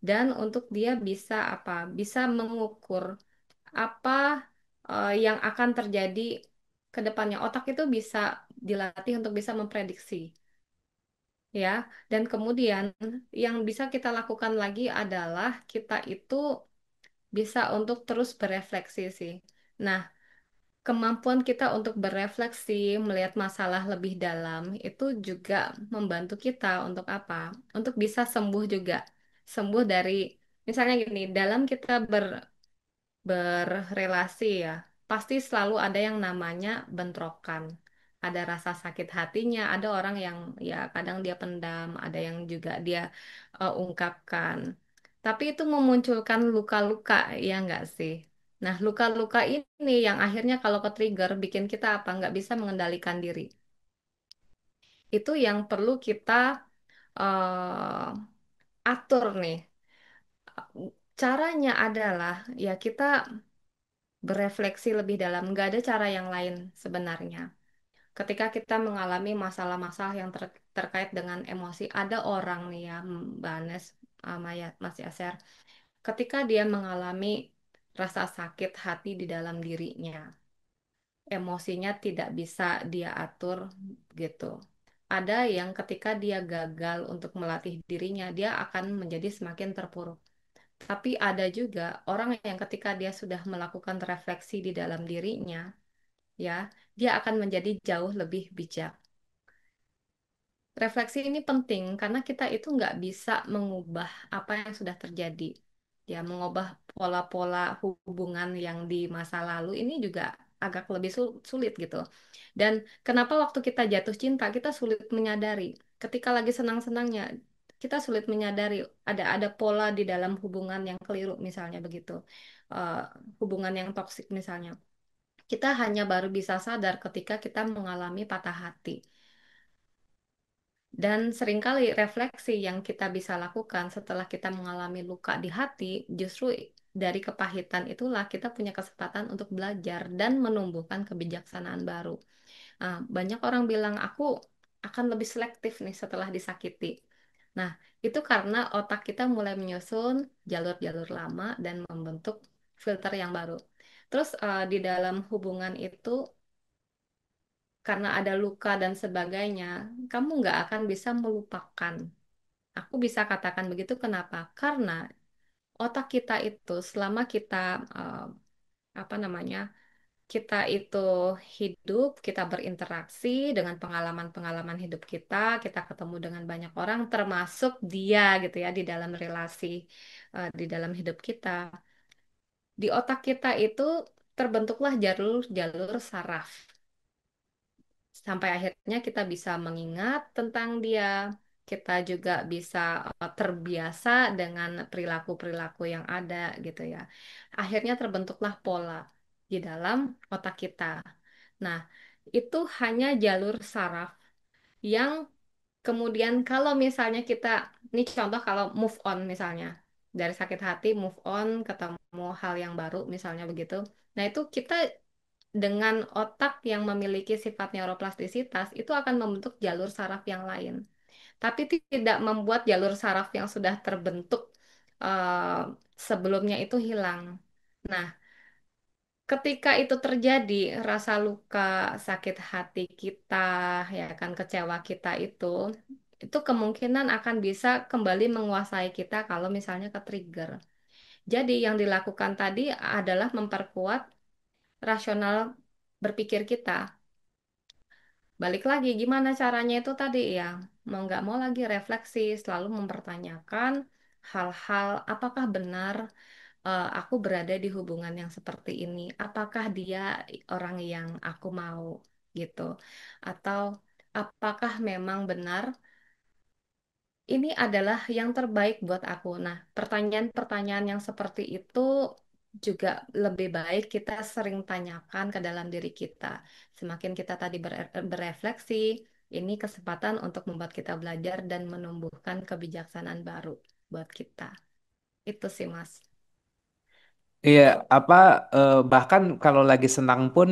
dan untuk dia bisa apa? Bisa mengukur apa yang akan terjadi ke depannya. Otak itu bisa dilatih untuk bisa memprediksi, ya. Dan kemudian yang bisa kita lakukan lagi adalah kita itu bisa untuk terus berefleksi sih. Nah, kemampuan kita untuk berefleksi, melihat masalah lebih dalam, itu juga membantu kita untuk apa? Untuk bisa sembuh juga. Sembuh dari, misalnya gini, dalam kita berrelasi ya, pasti selalu ada yang namanya bentrokan. Ada rasa sakit hatinya, ada orang yang ya kadang dia pendam, ada yang juga dia ungkapkan. Tapi itu memunculkan luka-luka, ya nggak sih? Nah, luka-luka ini yang akhirnya kalau ke trigger bikin kita apa? Nggak bisa mengendalikan diri. Itu yang perlu kita atur nih. Caranya adalah ya kita berefleksi lebih dalam. Nggak ada cara yang lain sebenarnya. Ketika kita mengalami masalah-masalah yang terkait dengan emosi, ada orang nih ya, Mbak Anes, Mas Yaser, ketika dia mengalami rasa sakit hati di dalam dirinya, emosinya tidak bisa dia atur gitu. Ada yang ketika dia gagal untuk melatih dirinya, dia akan menjadi semakin terpuruk. Tapi ada juga orang yang ketika dia sudah melakukan refleksi di dalam dirinya, ya, dia akan menjadi jauh lebih bijak. Refleksi ini penting karena kita itu nggak bisa mengubah apa yang sudah terjadi. Ya, mengubah pola-pola hubungan yang di masa lalu ini juga agak lebih sulit gitu. Dan kenapa waktu kita jatuh cinta kita sulit menyadari. Ketika lagi senang-senangnya kita sulit menyadari ada pola di dalam hubungan yang keliru misalnya begitu. Eh, Hubungan yang toksik misalnya. Kita hanya baru bisa sadar ketika kita mengalami patah hati. Dan seringkali refleksi yang kita bisa lakukan setelah kita mengalami luka di hati, justru dari kepahitan itulah kita punya kesempatan untuk belajar dan menumbuhkan kebijaksanaan baru. Banyak orang bilang, aku akan lebih selektif nih setelah disakiti. Nah, itu karena otak kita mulai menyusun jalur-jalur lama dan membentuk filter yang baru. Terus di dalam hubungan itu karena ada luka dan sebagainya, kamu nggak akan bisa melupakan. Aku bisa katakan begitu kenapa? Karena otak kita itu selama kita eh, apa namanya? Kita itu hidup, kita berinteraksi dengan pengalaman-pengalaman hidup kita ketemu dengan banyak orang termasuk dia gitu ya di dalam relasi di dalam hidup kita. Di otak kita itu terbentuklah jalur-jalur saraf sampai akhirnya kita bisa mengingat tentang dia. Kita juga bisa terbiasa dengan perilaku-perilaku yang ada gitu ya. Akhirnya terbentuklah pola di dalam otak kita. Nah, itu hanya jalur saraf yang kemudian kalau misalnya kita, ini contoh kalau move on misalnya, dari sakit hati move on, ketemu hal yang baru misalnya begitu. Nah, itu kita dengan otak yang memiliki sifat neuroplastisitas itu akan membentuk jalur saraf yang lain, tapi tidak membuat jalur saraf yang sudah terbentuk eh, sebelumnya itu hilang. Nah, ketika itu terjadi, rasa luka, sakit hati kita, ya kan kecewa kita itu kemungkinan akan bisa kembali menguasai kita kalau misalnya ke trigger. Jadi yang dilakukan tadi adalah memperkuat rasional berpikir kita. Balik lagi, gimana caranya itu tadi ya? Mau nggak mau lagi refleksi, selalu mempertanyakan hal-hal apakah benar aku berada di hubungan yang seperti ini? Apakah dia orang yang aku mau gitu? Atau apakah memang benar ini adalah yang terbaik buat aku? Nah, pertanyaan-pertanyaan yang seperti itu juga lebih baik kita sering tanyakan ke dalam diri kita. Semakin kita tadi berefleksi, Ini kesempatan untuk membuat kita belajar dan menumbuhkan kebijaksanaan baru buat kita. Itu sih, Mas. Iya, apa bahkan kalau lagi senang pun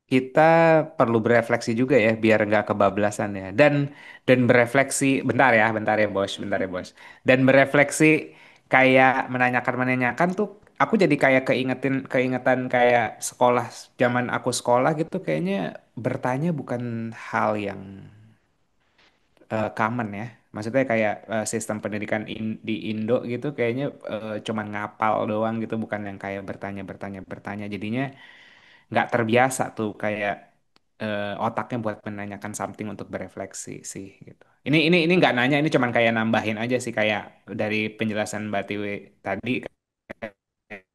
kita perlu berefleksi juga ya biar nggak kebablasan ya. Dan berefleksi, bentar ya bos, bentar ya bos. Dan berefleksi kayak menanyakan tuh, aku jadi kayak keingetan kayak sekolah zaman aku sekolah gitu, kayaknya bertanya bukan hal yang common ya. Maksudnya kayak sistem pendidikan di Indo gitu kayaknya cuman ngapal doang gitu, bukan yang kayak bertanya. Jadinya nggak terbiasa tuh kayak otaknya buat menanyakan something untuk berefleksi sih gitu. Ini nggak nanya, ini cuman kayak nambahin aja sih kayak dari penjelasan Mbak Tiwi tadi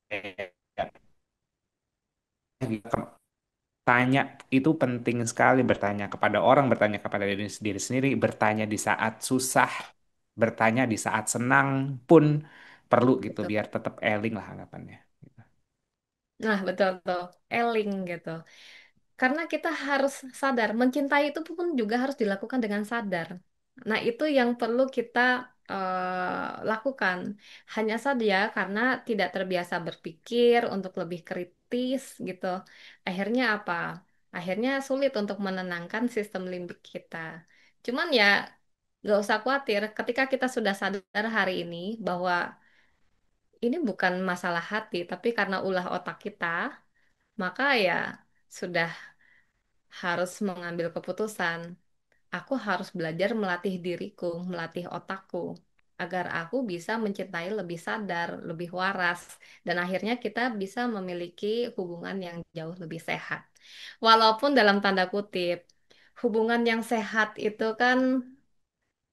kayak tanya itu penting sekali, bertanya kepada orang, bertanya kepada diri sendiri, bertanya di saat susah, bertanya di saat senang pun perlu gitu Betul. biar tetap eling lah anggapannya. Nah, betul tuh. Eling gitu. Karena kita harus sadar, mencintai itu pun juga harus dilakukan dengan sadar. Nah, itu yang perlu kita lakukan. Hanya saja karena tidak terbiasa berpikir untuk lebih kritis gitu. Akhirnya apa? Akhirnya sulit untuk menenangkan sistem limbik kita. Cuman ya, nggak usah khawatir. Ketika kita sudah sadar hari ini bahwa ini bukan masalah hati, tapi karena ulah otak kita, maka ya sudah harus mengambil keputusan. Aku harus belajar melatih diriku, melatih otakku, agar aku bisa mencintai lebih sadar, lebih waras, dan akhirnya kita bisa memiliki hubungan yang jauh lebih sehat. Walaupun dalam tanda kutip, hubungan yang sehat itu kan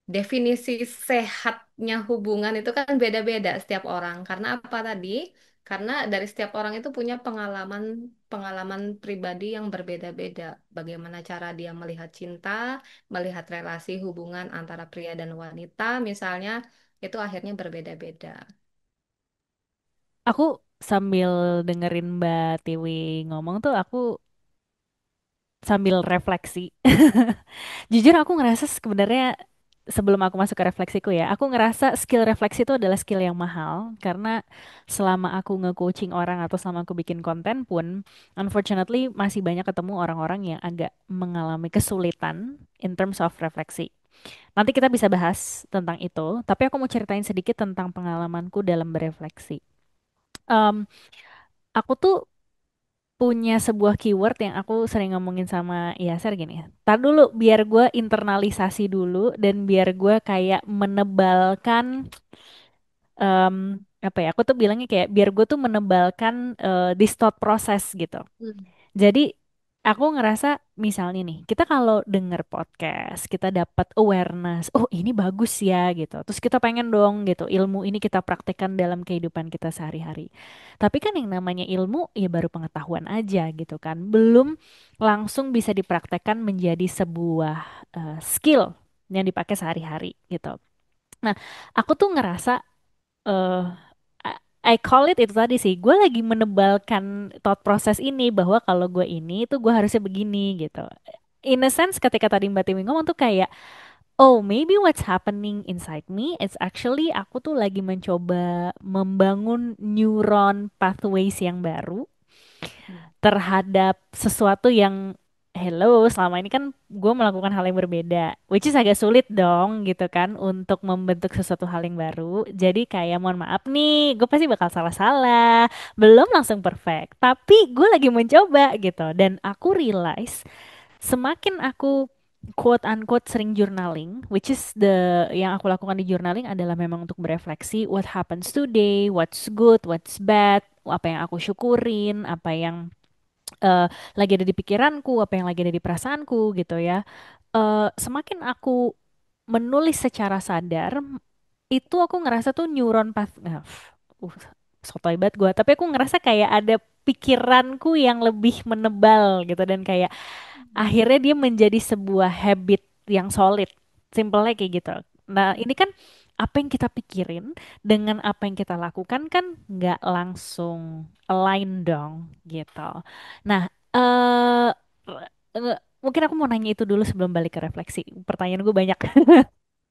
definisi sehatnya hubungan itu kan beda-beda setiap orang. Karena apa tadi? Karena dari setiap orang itu punya pengalaman pengalaman pribadi yang berbeda-beda. Bagaimana cara dia melihat cinta, melihat relasi hubungan antara pria dan wanita, misalnya itu akhirnya berbeda-beda. Aku sambil dengerin Mbak Tiwi ngomong tuh aku sambil refleksi. Jujur aku ngerasa sebenarnya sebelum aku masuk ke refleksiku ya, aku ngerasa skill refleksi itu adalah skill yang mahal karena selama aku nge-coaching orang atau selama aku bikin konten pun, unfortunately masih banyak ketemu orang-orang yang agak mengalami kesulitan in terms of refleksi. Nanti kita bisa bahas tentang itu, tapi aku mau ceritain sedikit tentang pengalamanku dalam berefleksi. Em, aku tuh punya sebuah keyword yang aku sering ngomongin sama Yasser gini. Tar dulu biar gue internalisasi dulu dan biar gue kayak menebalkan em, apa ya? Aku tuh bilangnya kayak biar gue tuh menebalkan this thought process gitu. Hmm. Jadi aku ngerasa misalnya nih, kita kalau denger podcast, kita dapat awareness, oh ini bagus ya gitu. Terus kita pengen dong gitu, ilmu ini kita praktekkan dalam kehidupan kita sehari-hari. Tapi kan yang namanya ilmu ya baru pengetahuan aja gitu kan. Belum langsung bisa dipraktekkan menjadi sebuah skill yang dipakai sehari-hari gitu. Nah, aku tuh ngerasa eh I call it itu tadi sih. Gue lagi menebalkan thought process ini bahwa kalau gue ini tuh gue harusnya begini gitu. In a sense ketika tadi Mbak Tiwi ngomong tuh kayak oh maybe what's happening inside me it's actually aku tuh lagi mencoba membangun neuron pathways yang baru terhadap sesuatu yang hello selama ini kan gue melakukan hal yang berbeda which is agak sulit dong gitu kan untuk membentuk sesuatu hal yang baru jadi kayak mohon maaf nih gue pasti bakal salah-salah belum langsung perfect tapi gue lagi mencoba gitu dan aku realize semakin aku quote unquote sering journaling, which is yang aku lakukan di journaling adalah memang untuk berefleksi what happens today, what's good, what's bad, apa yang aku syukurin, apa yang eh, lagi ada di pikiranku, apa yang lagi ada di perasaanku gitu ya. Semakin aku menulis secara sadar, itu aku ngerasa tuh neuron path, sotoy banget gue, tapi aku ngerasa kayak ada pikiranku yang lebih menebal gitu dan kayak akhirnya dia menjadi sebuah habit yang solid. Simpelnya kayak gitu. Nah, ini kan apa yang kita pikirin dengan apa yang kita lakukan kan nggak langsung align dong gitu. Nah, mungkin aku mau nanya itu dulu sebelum balik ke refleksi. Pertanyaan gue banyak.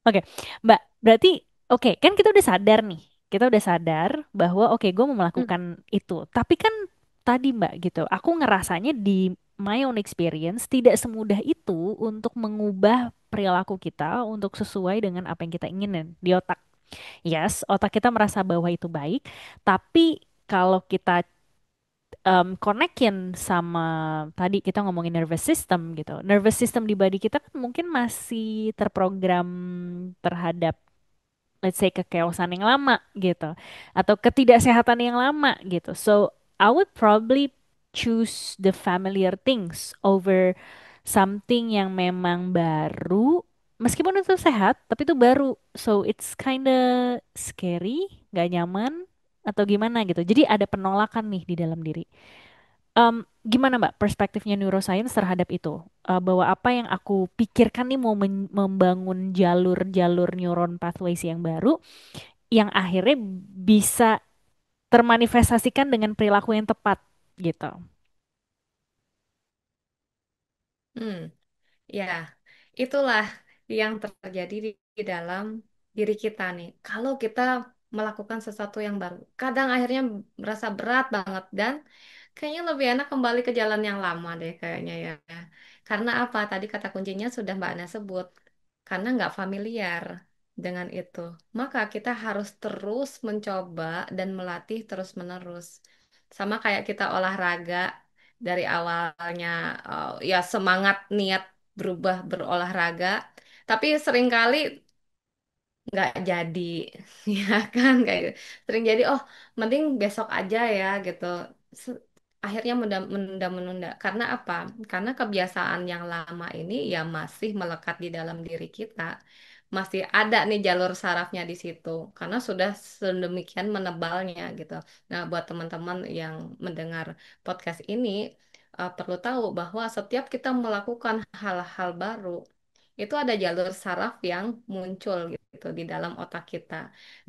Oke, Mbak, berarti oke, kan kita udah sadar nih. Kita udah sadar bahwa oke, gue mau Hmm. melakukan itu. Tapi kan tadi Mbak gitu, aku ngerasanya di my own experience tidak semudah itu untuk mengubah perilaku kita untuk sesuai dengan apa yang kita inginin di otak. Yes, otak kita merasa bahwa itu baik, tapi kalau kita konekin sama tadi kita ngomongin nervous system gitu. Nervous system di body kita kan mungkin masih terprogram terhadap let's say kekeosan yang lama gitu atau ketidaksehatan yang lama gitu. So I would probably choose the familiar things over something yang memang baru meskipun itu sehat tapi itu baru. So it's kinda scary, nggak nyaman atau gimana gitu. Jadi ada penolakan nih di dalam diri. Gimana Mbak perspektifnya neuroscience terhadap itu? Bahwa apa yang aku pikirkan nih mau membangun jalur-jalur neuron pathways yang baru, yang akhirnya bisa termanifestasikan dengan perilaku yang tepat gitu. Hmm. Ya, itulah yang terjadi di dalam diri kita nih. Kalau kita melakukan sesuatu yang baru, kadang akhirnya merasa berat banget dan kayaknya lebih enak kembali ke jalan yang lama deh kayaknya ya. Karena apa? Tadi kata kuncinya sudah Mbak Ana sebut. Karena nggak familiar dengan itu. Maka kita harus terus mencoba dan melatih terus-menerus. Sama kayak kita olahraga dari awalnya ya semangat niat berubah berolahraga, tapi seringkali nggak jadi, ya kan kayak gitu. Sering jadi oh mending besok aja ya gitu. Se- Akhirnya menunda karena apa? Karena kebiasaan yang lama ini ya masih melekat di dalam diri kita, masih ada nih jalur sarafnya di situ karena sudah sedemikian menebalnya gitu. Nah buat teman-teman yang mendengar podcast ini perlu tahu bahwa setiap kita melakukan hal-hal baru itu ada jalur saraf yang muncul gitu di dalam otak kita.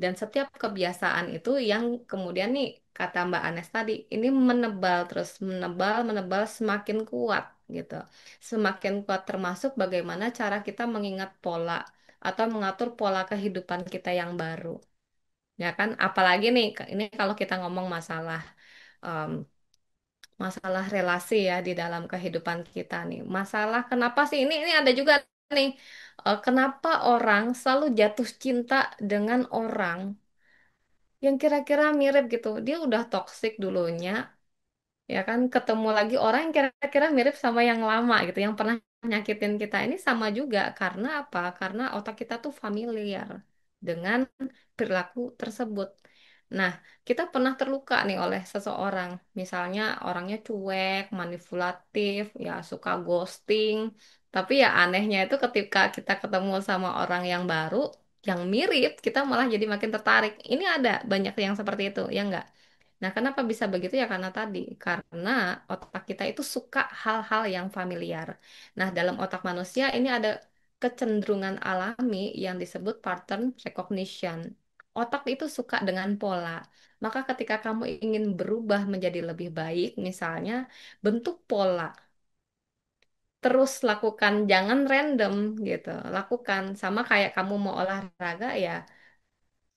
Dan setiap kebiasaan itu yang kemudian nih kata Mbak Anes tadi, ini menebal terus menebal menebal semakin kuat gitu. Semakin kuat termasuk bagaimana cara kita mengingat pola atau mengatur pola kehidupan kita yang baru. Ya kan? Apalagi nih ini kalau kita ngomong masalah em, masalah relasi ya di dalam kehidupan kita nih. Masalah kenapa sih ini ada juga nih kenapa orang selalu jatuh cinta dengan orang yang kira-kira mirip gitu. Dia udah toksik dulunya, ya kan ketemu lagi orang yang kira-kira mirip sama yang lama gitu yang pernah nyakitin kita ini sama juga karena apa? Karena otak kita tuh familiar dengan perilaku tersebut. Nah, kita pernah terluka nih oleh seseorang, misalnya orangnya cuek, manipulatif, ya suka ghosting, tapi ya anehnya itu ketika kita ketemu sama orang yang baru yang mirip kita malah jadi makin tertarik. Ini ada banyak yang seperti itu ya enggak? Nah, kenapa bisa begitu ya? Karena tadi, karena otak kita itu suka hal-hal yang familiar. Nah, dalam otak manusia ini ada kecenderungan alami yang disebut pattern recognition. Otak itu suka dengan pola. Maka ketika kamu ingin berubah menjadi lebih baik, misalnya bentuk pola, terus lakukan, jangan random gitu. Lakukan sama kayak kamu mau olahraga ya,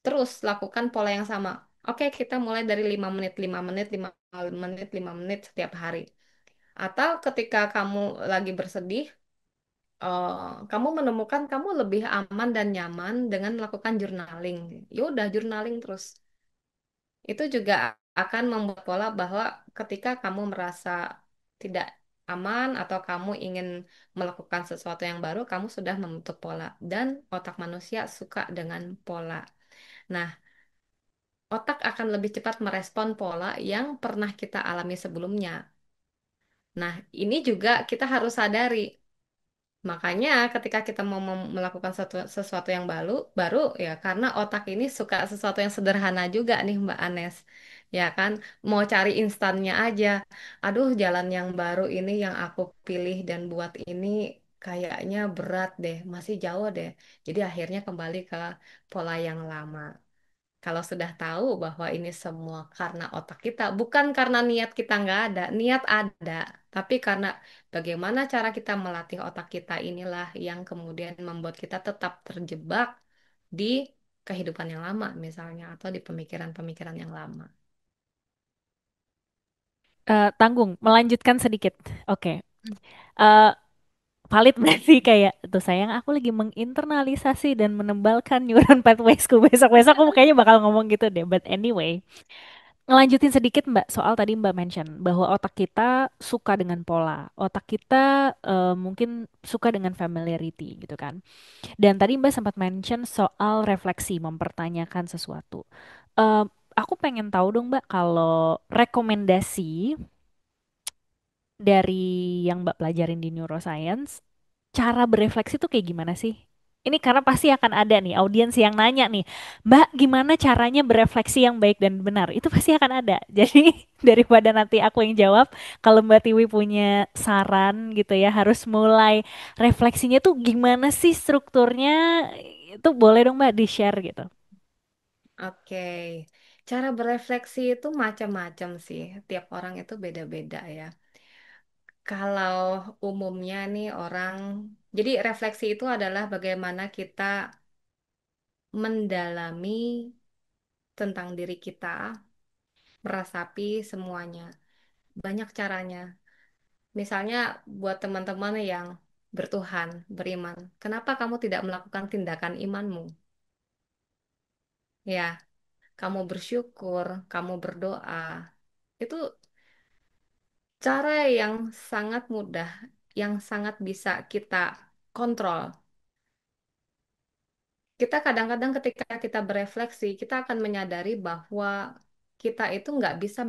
terus lakukan pola yang sama. Oke, kita mulai dari 5 menit, 5 menit, 5 menit, 5 menit setiap hari. Atau ketika kamu lagi bersedih, kamu menemukan kamu lebih aman dan nyaman dengan melakukan journaling. Ya udah journaling terus. Itu juga akan membuat pola bahwa ketika kamu merasa tidak aman atau kamu ingin melakukan sesuatu yang baru, kamu sudah membentuk pola. Dan otak manusia suka dengan pola. Nah, otak akan lebih cepat merespon pola yang pernah kita alami sebelumnya. Nah, ini juga kita harus sadari. Makanya ketika kita mau melakukan sesuatu yang baru ya karena otak ini suka sesuatu yang sederhana juga nih Mbak Anes. Ya kan, mau cari instannya aja. Aduh, jalan yang baru ini yang aku pilih dan buat ini kayaknya berat deh, masih jauh deh. Jadi akhirnya kembali ke pola yang lama. Kalau sudah tahu bahwa ini semua karena otak kita, bukan karena niat kita nggak ada, niat ada. Tapi karena bagaimana cara kita melatih otak kita inilah yang kemudian membuat kita tetap terjebak di kehidupan yang lama misalnya atau di pemikiran-pemikiran yang lama. Tanggung, melanjutkan sedikit. Oke. Eh, Valid berarti kayak tuh sayang aku lagi menginternalisasi dan menebalkan neuron pathwaysku. Besok-besok aku kayaknya bakal ngomong gitu deh. But anyway, ngelanjutin sedikit Mbak, soal tadi Mbak mention bahwa otak kita suka dengan pola. Otak kita mungkin suka dengan familiarity gitu kan. Dan tadi Mbak sempat mention soal refleksi, mempertanyakan sesuatu. Eh, aku pengen tahu dong Mbak, kalau rekomendasi dari yang Mbak pelajarin di neuroscience, cara berefleksi tuh kayak gimana sih? Ini karena pasti akan ada nih audiens yang nanya nih, Mbak, gimana caranya berefleksi yang baik dan benar? Itu pasti akan ada. Jadi daripada nanti aku yang jawab, kalau Mbak Tiwi punya saran gitu ya, harus mulai refleksinya tuh gimana sih strukturnya? Itu boleh dong Mbak di-share gitu. Oke, cara berefleksi itu macam-macam sih. Tiap orang itu beda-beda ya. Kalau umumnya nih orang, jadi refleksi itu adalah bagaimana kita mendalami tentang diri kita, meresapi semuanya. Banyak caranya. Misalnya buat teman-teman yang bertuhan, beriman, kenapa kamu tidak melakukan tindakan imanmu? Ya, kamu bersyukur, kamu berdoa. Itu cara yang sangat mudah, yang sangat bisa kita kontrol. Kita kadang-kadang ketika kita berefleksi, kita akan menyadari bahwa kita itu nggak bisa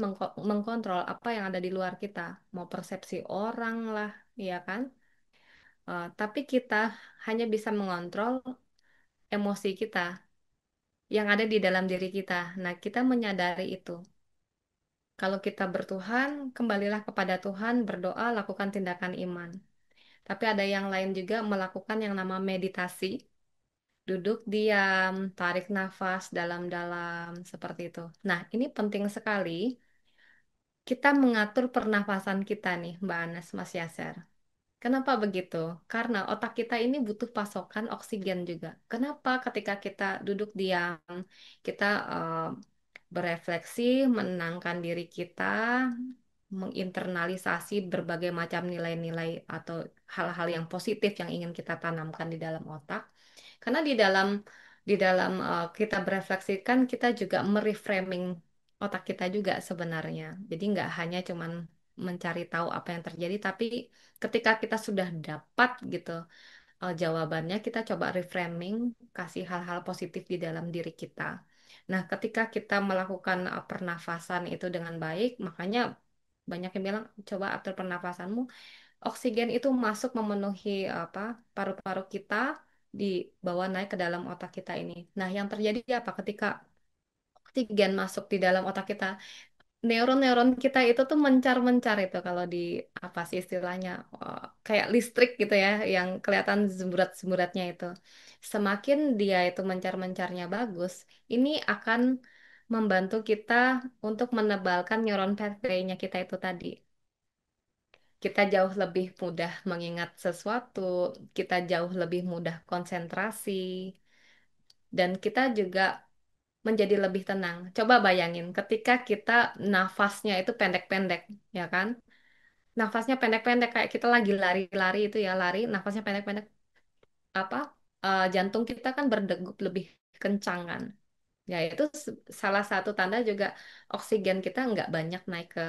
mengkontrol apa yang ada di luar kita, mau persepsi orang lah, ya kan? Tapi kita hanya bisa mengontrol emosi kita yang ada di dalam diri kita. Nah, kita menyadari itu. Kalau kita bertuhan, kembalilah kepada Tuhan, berdoa, lakukan tindakan iman. Tapi ada yang lain juga melakukan yang nama meditasi. Duduk diam, tarik nafas dalam-dalam, seperti itu. Nah, ini penting sekali kita mengatur pernafasan kita nih, Mbak Anas, Mas Yaser. Kenapa begitu? Karena otak kita ini butuh pasokan oksigen juga. Kenapa ketika kita duduk diam, kita berefleksi, menenangkan diri kita, menginternalisasi berbagai macam nilai-nilai atau hal-hal yang positif yang ingin kita tanamkan di dalam otak. Karena di dalam kita berefleksikan kita juga mereframing otak kita juga sebenarnya. Jadi nggak hanya cuman mencari tahu apa yang terjadi, tapi ketika kita sudah dapat gitu jawabannya, kita coba reframing, kasih hal-hal positif di dalam diri kita. Nah, ketika kita melakukan pernafasan itu dengan baik, makanya banyak yang bilang coba atur pernafasanmu, oksigen itu masuk memenuhi apa paru-paru kita, dibawa naik ke dalam otak kita ini. Nah, yang terjadi apa ketika oksigen masuk di dalam otak kita? Neuron-neuron kita itu tuh mencar-mencar itu kalau di apa sih istilahnya kayak listrik gitu ya yang kelihatan zemburat-zemburatnya itu. Semakin dia itu mencar-mencarnya bagus, ini akan membantu kita untuk menebalkan neuron pathway-nya kita itu tadi. Kita jauh lebih mudah mengingat sesuatu, kita jauh lebih mudah konsentrasi, dan kita juga menjadi lebih tenang. Coba bayangin ketika kita nafasnya itu pendek-pendek, ya kan? Nafasnya pendek-pendek kayak kita lagi lari-lari itu ya, lari, nafasnya pendek-pendek, apa? Jantung kita kan berdegup lebih kencang kan? Ya itu salah satu tanda juga oksigen kita nggak banyak naik ke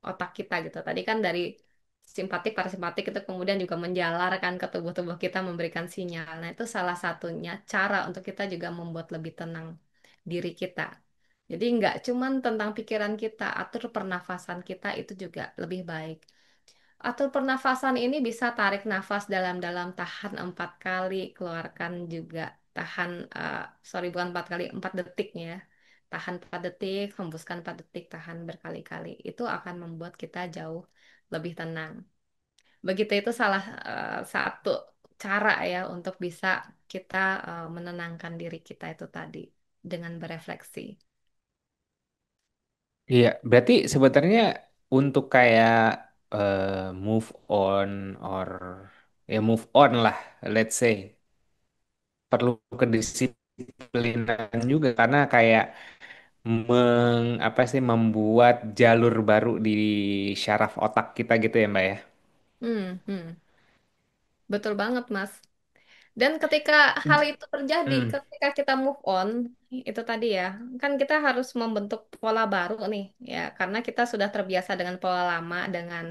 otak kita gitu. Tadi kan dari simpatik, parasimpatik itu kemudian juga menjalar kan ke tubuh-tubuh kita memberikan sinyal. Nah, itu salah satunya cara untuk kita juga membuat lebih tenang diri kita. Jadi nggak cuman tentang pikiran kita, atur pernafasan kita itu juga lebih baik. Atur pernafasan ini bisa tarik nafas dalam-dalam, tahan 4 kali, keluarkan juga tahan, sorry bukan 4 kali, 4 detik ya. Tahan 4 detik, hembuskan 4 detik, tahan berkali-kali. Itu akan membuat kita jauh lebih tenang. Begitu itu salah satu cara ya untuk bisa kita menenangkan diri kita itu tadi dengan berefleksi. Iya, berarti sebenarnya untuk kayak move on or ya move on lah, let's say perlu kedisiplinan juga karena kayak apa sih membuat jalur baru di syaraf otak kita gitu ya Mbak ya. Hmm, hmm. Betul banget, Mas. Dan ketika hal itu terjadi, Hmm. ketika kita move on, itu tadi ya, kan kita harus membentuk pola baru nih, ya, karena kita sudah terbiasa dengan pola lama, dengan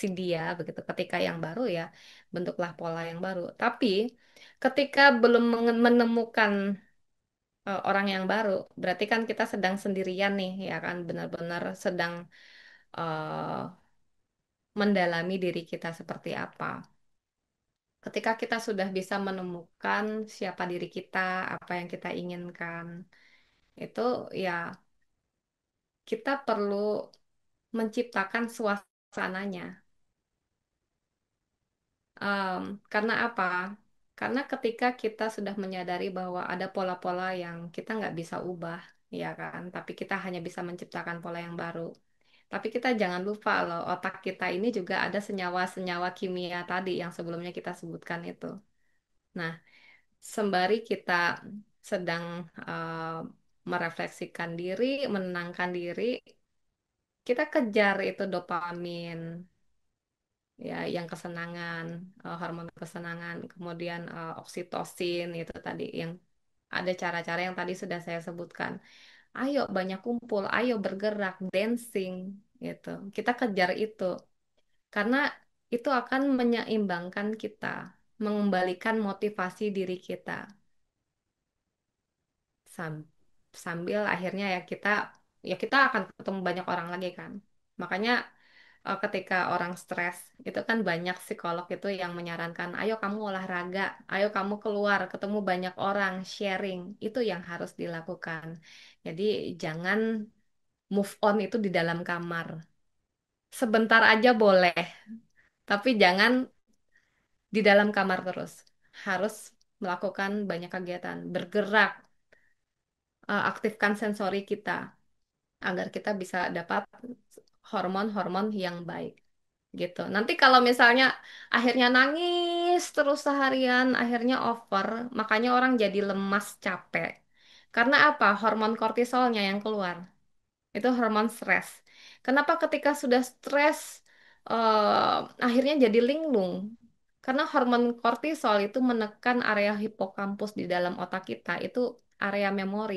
si dia, begitu. Ketika yang baru ya, bentuklah pola yang baru. Tapi ketika belum menemukan orang yang baru, berarti kan kita sedang sendirian nih, ya kan, benar-benar sedang eh, mendalami diri kita seperti apa. Ketika kita sudah bisa menemukan siapa diri kita, apa yang kita inginkan, itu ya kita perlu menciptakan suasananya. Em, karena apa? Karena ketika kita sudah menyadari bahwa ada pola-pola yang kita nggak bisa ubah, ya kan? Tapi kita hanya bisa menciptakan pola yang baru. Tapi kita jangan lupa loh, otak kita ini juga ada senyawa-senyawa kimia tadi yang sebelumnya kita sebutkan itu. Nah, sembari kita sedang merefleksikan diri, menenangkan diri, kita kejar itu dopamin, ya, yang kesenangan, hormon kesenangan, kemudian oksitosin itu tadi yang ada cara-cara yang tadi sudah saya sebutkan. Ayo banyak kumpul, ayo bergerak, dancing, gitu. Kita kejar itu karena itu akan menyeimbangkan kita, mengembalikan motivasi diri kita. Sam- Sambil akhirnya ya kita akan ketemu banyak orang lagi kan. Makanya ketika orang stres itu kan banyak psikolog itu yang menyarankan ayo kamu olahraga, ayo kamu keluar ketemu banyak orang, sharing, itu yang harus dilakukan. Jadi jangan move on itu di dalam kamar. Sebentar aja boleh, tapi jangan di dalam kamar terus. Harus melakukan banyak kegiatan, bergerak, aktifkan sensori kita agar kita bisa dapat hormon-hormon yang baik gitu. Nanti kalau misalnya akhirnya nangis terus seharian, akhirnya over, makanya orang jadi lemas, capek. Karena apa? Hormon kortisolnya yang keluar. Itu hormon stres. Kenapa ketika sudah stres akhirnya jadi linglung? Karena hormon kortisol itu menekan area hipokampus di dalam otak kita, itu area memori.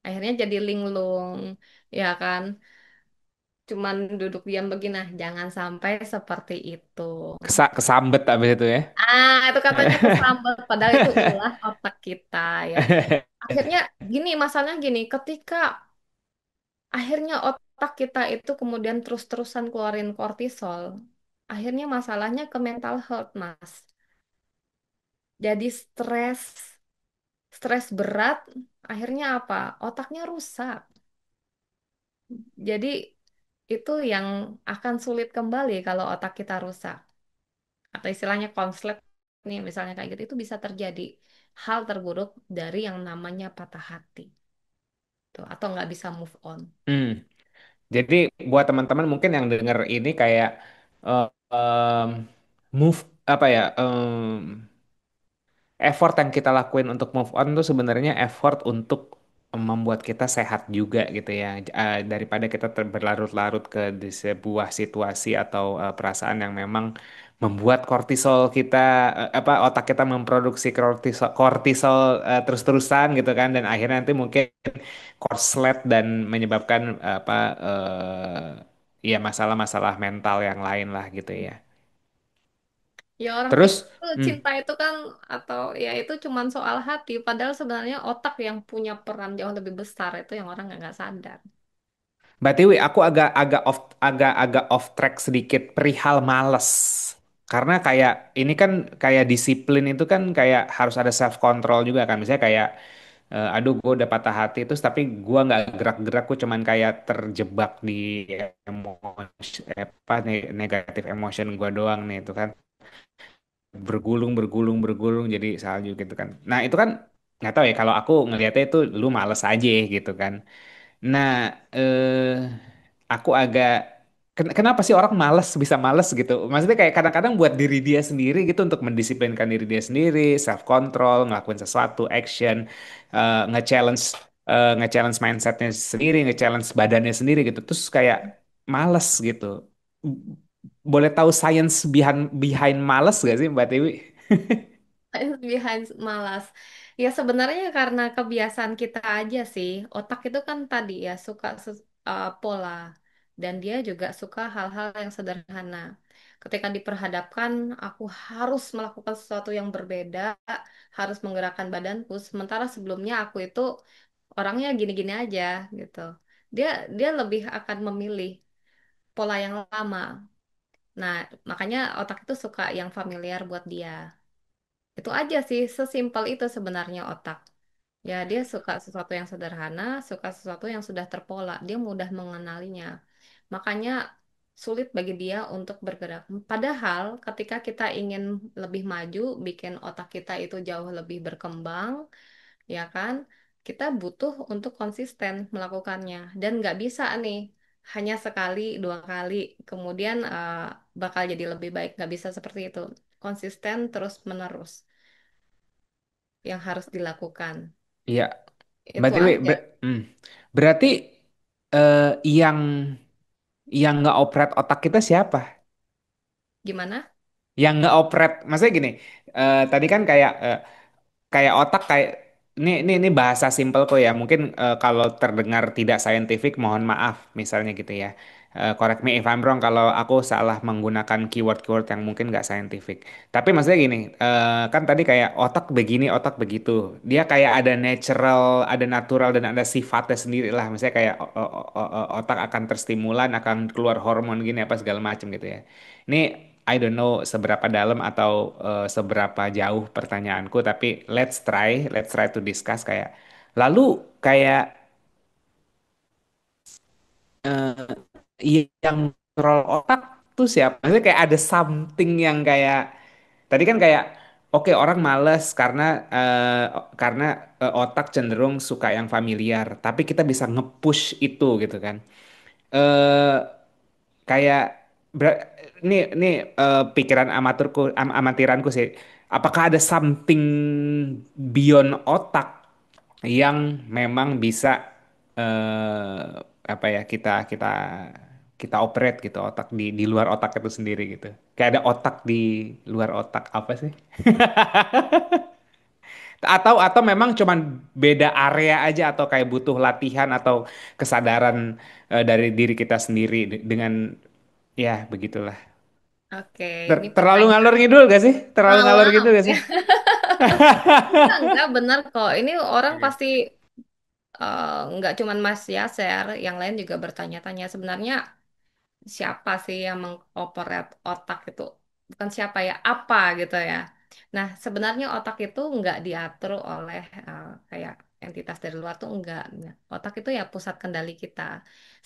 Akhirnya jadi linglung, ya kan? Cuman duduk diam begini, nah jangan sampai seperti itu. Kesambet abis itu ya. Itu katanya kesambet, padahal itu ulah otak kita ya. Akhirnya gini, masalahnya gini, ketika akhirnya otak kita itu kemudian terus-terusan keluarin kortisol, akhirnya masalahnya ke mental health, Mas. Jadi stres, stres berat, akhirnya apa? Otaknya rusak. Jadi itu yang akan sulit kembali kalau otak kita rusak. Atau istilahnya konslet nih misalnya kayak gitu itu bisa terjadi hal terburuk dari yang namanya patah hati tuh atau nggak bisa move on. Hmm. Jadi buat teman-teman mungkin yang denger ini kayak eh, em, move apa ya effort yang kita lakuin untuk move on tuh sebenarnya effort untuk membuat kita sehat juga gitu ya. Daripada kita berlarut-larut ke di sebuah situasi atau perasaan yang memang membuat kortisol kita apa otak kita memproduksi kortisol terus-terusan gitu kan dan akhirnya nanti mungkin korslet dan menyebabkan apa ya masalah-masalah mental yang lain lah gitu ya. Ya orang pikir Terus, tuh cinta itu kan atau ya itu cuman soal hati padahal sebenarnya otak yang punya peran jauh lebih besar itu yang orang nggak sadar. Mbak Tiwi, aku agak off track sedikit perihal males. Karena kayak ini kan kayak disiplin itu kan kayak harus ada self control juga kan. Misalnya kayak aduh gue udah patah hati terus tapi gue nggak gerak-gerak gue cuman kayak terjebak di emosi apa negatif emotion gue doang nih itu kan bergulung jadi salju gitu kan. Nah itu kan nggak tahu ya kalau aku ngelihatnya itu lu males aja gitu kan. Nah, aku agak Kenapa sih orang males bisa males gitu? Maksudnya kayak kadang-kadang buat diri dia sendiri gitu untuk mendisiplinkan diri dia sendiri, self control, ngelakuin sesuatu, action, nge-challenge nge-challenge mindsetnya sendiri, nge-challenge badannya sendiri gitu. Terus kayak males gitu. Boleh tahu science behind behind males gak sih Mbak Tiwi? Behind malas. Ya sebenarnya karena kebiasaan kita aja sih. Otak itu kan tadi ya suka pola dan dia juga suka hal-hal yang sederhana. Ketika diperhadapkan, aku harus melakukan sesuatu yang berbeda, harus menggerakkan badanku. Sementara sebelumnya aku itu orangnya gini-gini aja gitu. Dia dia lebih akan memilih pola yang lama. Nah, makanya otak itu suka yang familiar buat dia. Itu aja sih, sesimpel itu sebenarnya otak. Ya, dia suka sesuatu yang sederhana, suka sesuatu yang sudah terpola. Dia mudah mengenalinya. Makanya sulit bagi dia untuk bergerak. Padahal ketika kita ingin lebih maju, bikin otak kita itu jauh lebih berkembang, ya kan? Kita butuh untuk konsisten melakukannya. Dan nggak bisa nih, hanya sekali, dua kali, kemudian bakal jadi lebih baik. Nggak bisa seperti itu. Konsisten terus-menerus yang harus dilakukan. Iya, Mbak Itu Tiwi, aja. berarti eh, yang nge-operate otak kita siapa? Gimana? Yang nge-operate, maksudnya gini, tadi kan kayak otak kayak ini bahasa simpel kok ya. Mungkin kalau terdengar tidak saintifik, mohon maaf misalnya gitu ya. Correct me if I'm wrong kalau aku salah menggunakan keyword-keyword yang mungkin nggak saintifik. Tapi maksudnya gini, kan tadi kayak otak begini, otak begitu. Dia kayak ada natural, ada natural dan ada sifatnya sendiri lah. Misalnya kayak otak akan terstimulan, akan keluar hormon gini apa segala macam gitu ya. Ini I don't know seberapa dalam atau seberapa jauh pertanyaanku, tapi let's try to discuss kayak, lalu kayak yang kontrol otak tuh siapa? Maksudnya kayak ada something yang kayak tadi kan kayak oke orang males karena otak cenderung suka yang familiar, tapi kita bisa nge-push itu gitu kan. Eh kayak ber- ini pikiran amatiranku sih. Apakah ada something beyond otak yang memang bisa eh apa ya kita kita operate gitu otak di luar otak itu sendiri gitu. Kayak ada otak di luar otak apa sih? Atau memang cuman beda area aja atau kayak butuh latihan atau kesadaran dari diri kita sendiri dengan ya begitulah. Oke, ini Terlalu ngalor pertanyaan ngidul gak sih? Terlalu ngalor malam. gitu gak sih? Enggak benar kok. Ini orang pasti nggak cuman Mas Yaser, yang lain juga bertanya-tanya sebenarnya siapa sih yang mengoperate otak itu? Bukan siapa ya, apa gitu ya. Nah, sebenarnya otak itu nggak diatur oleh kayak entitas dari luar tuh enggak. Nah, otak itu ya pusat kendali kita.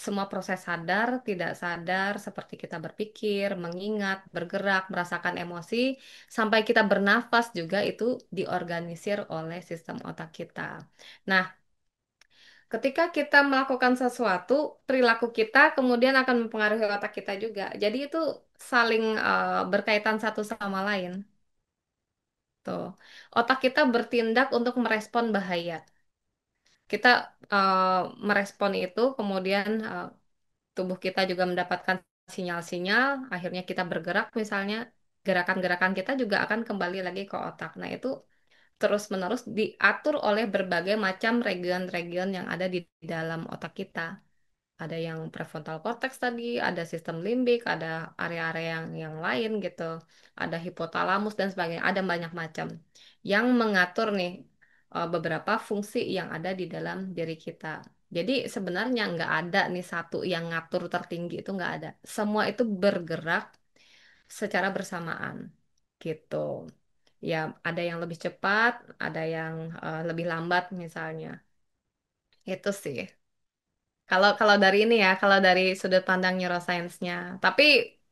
Semua proses sadar, tidak sadar, seperti kita berpikir, mengingat, bergerak, merasakan emosi, sampai kita bernafas juga itu diorganisir oleh sistem otak kita. Nah, ketika kita melakukan sesuatu, perilaku kita kemudian akan mempengaruhi otak kita juga. Jadi itu saling berkaitan satu sama lain. Tuh. Otak kita bertindak untuk merespon bahaya. Kita merespon itu, kemudian tubuh kita juga mendapatkan sinyal-sinyal, akhirnya kita bergerak misalnya, gerakan-gerakan kita juga akan kembali lagi ke otak. Nah, itu terus-menerus diatur oleh berbagai macam region-region yang ada di dalam otak kita. Ada yang prefrontal cortex tadi, ada sistem limbik, ada area-area yang lain gitu, ada hipotalamus dan sebagainya, ada banyak macam yang mengatur nih beberapa fungsi yang ada di dalam diri kita. Jadi sebenarnya nggak ada nih satu yang ngatur tertinggi itu nggak ada. Semua itu bergerak secara bersamaan gitu. Ya ada yang lebih cepat, ada yang lebih lambat misalnya. Itu sih. Kalau kalau dari ini ya, kalau dari sudut pandang neuroscience-nya. Tapi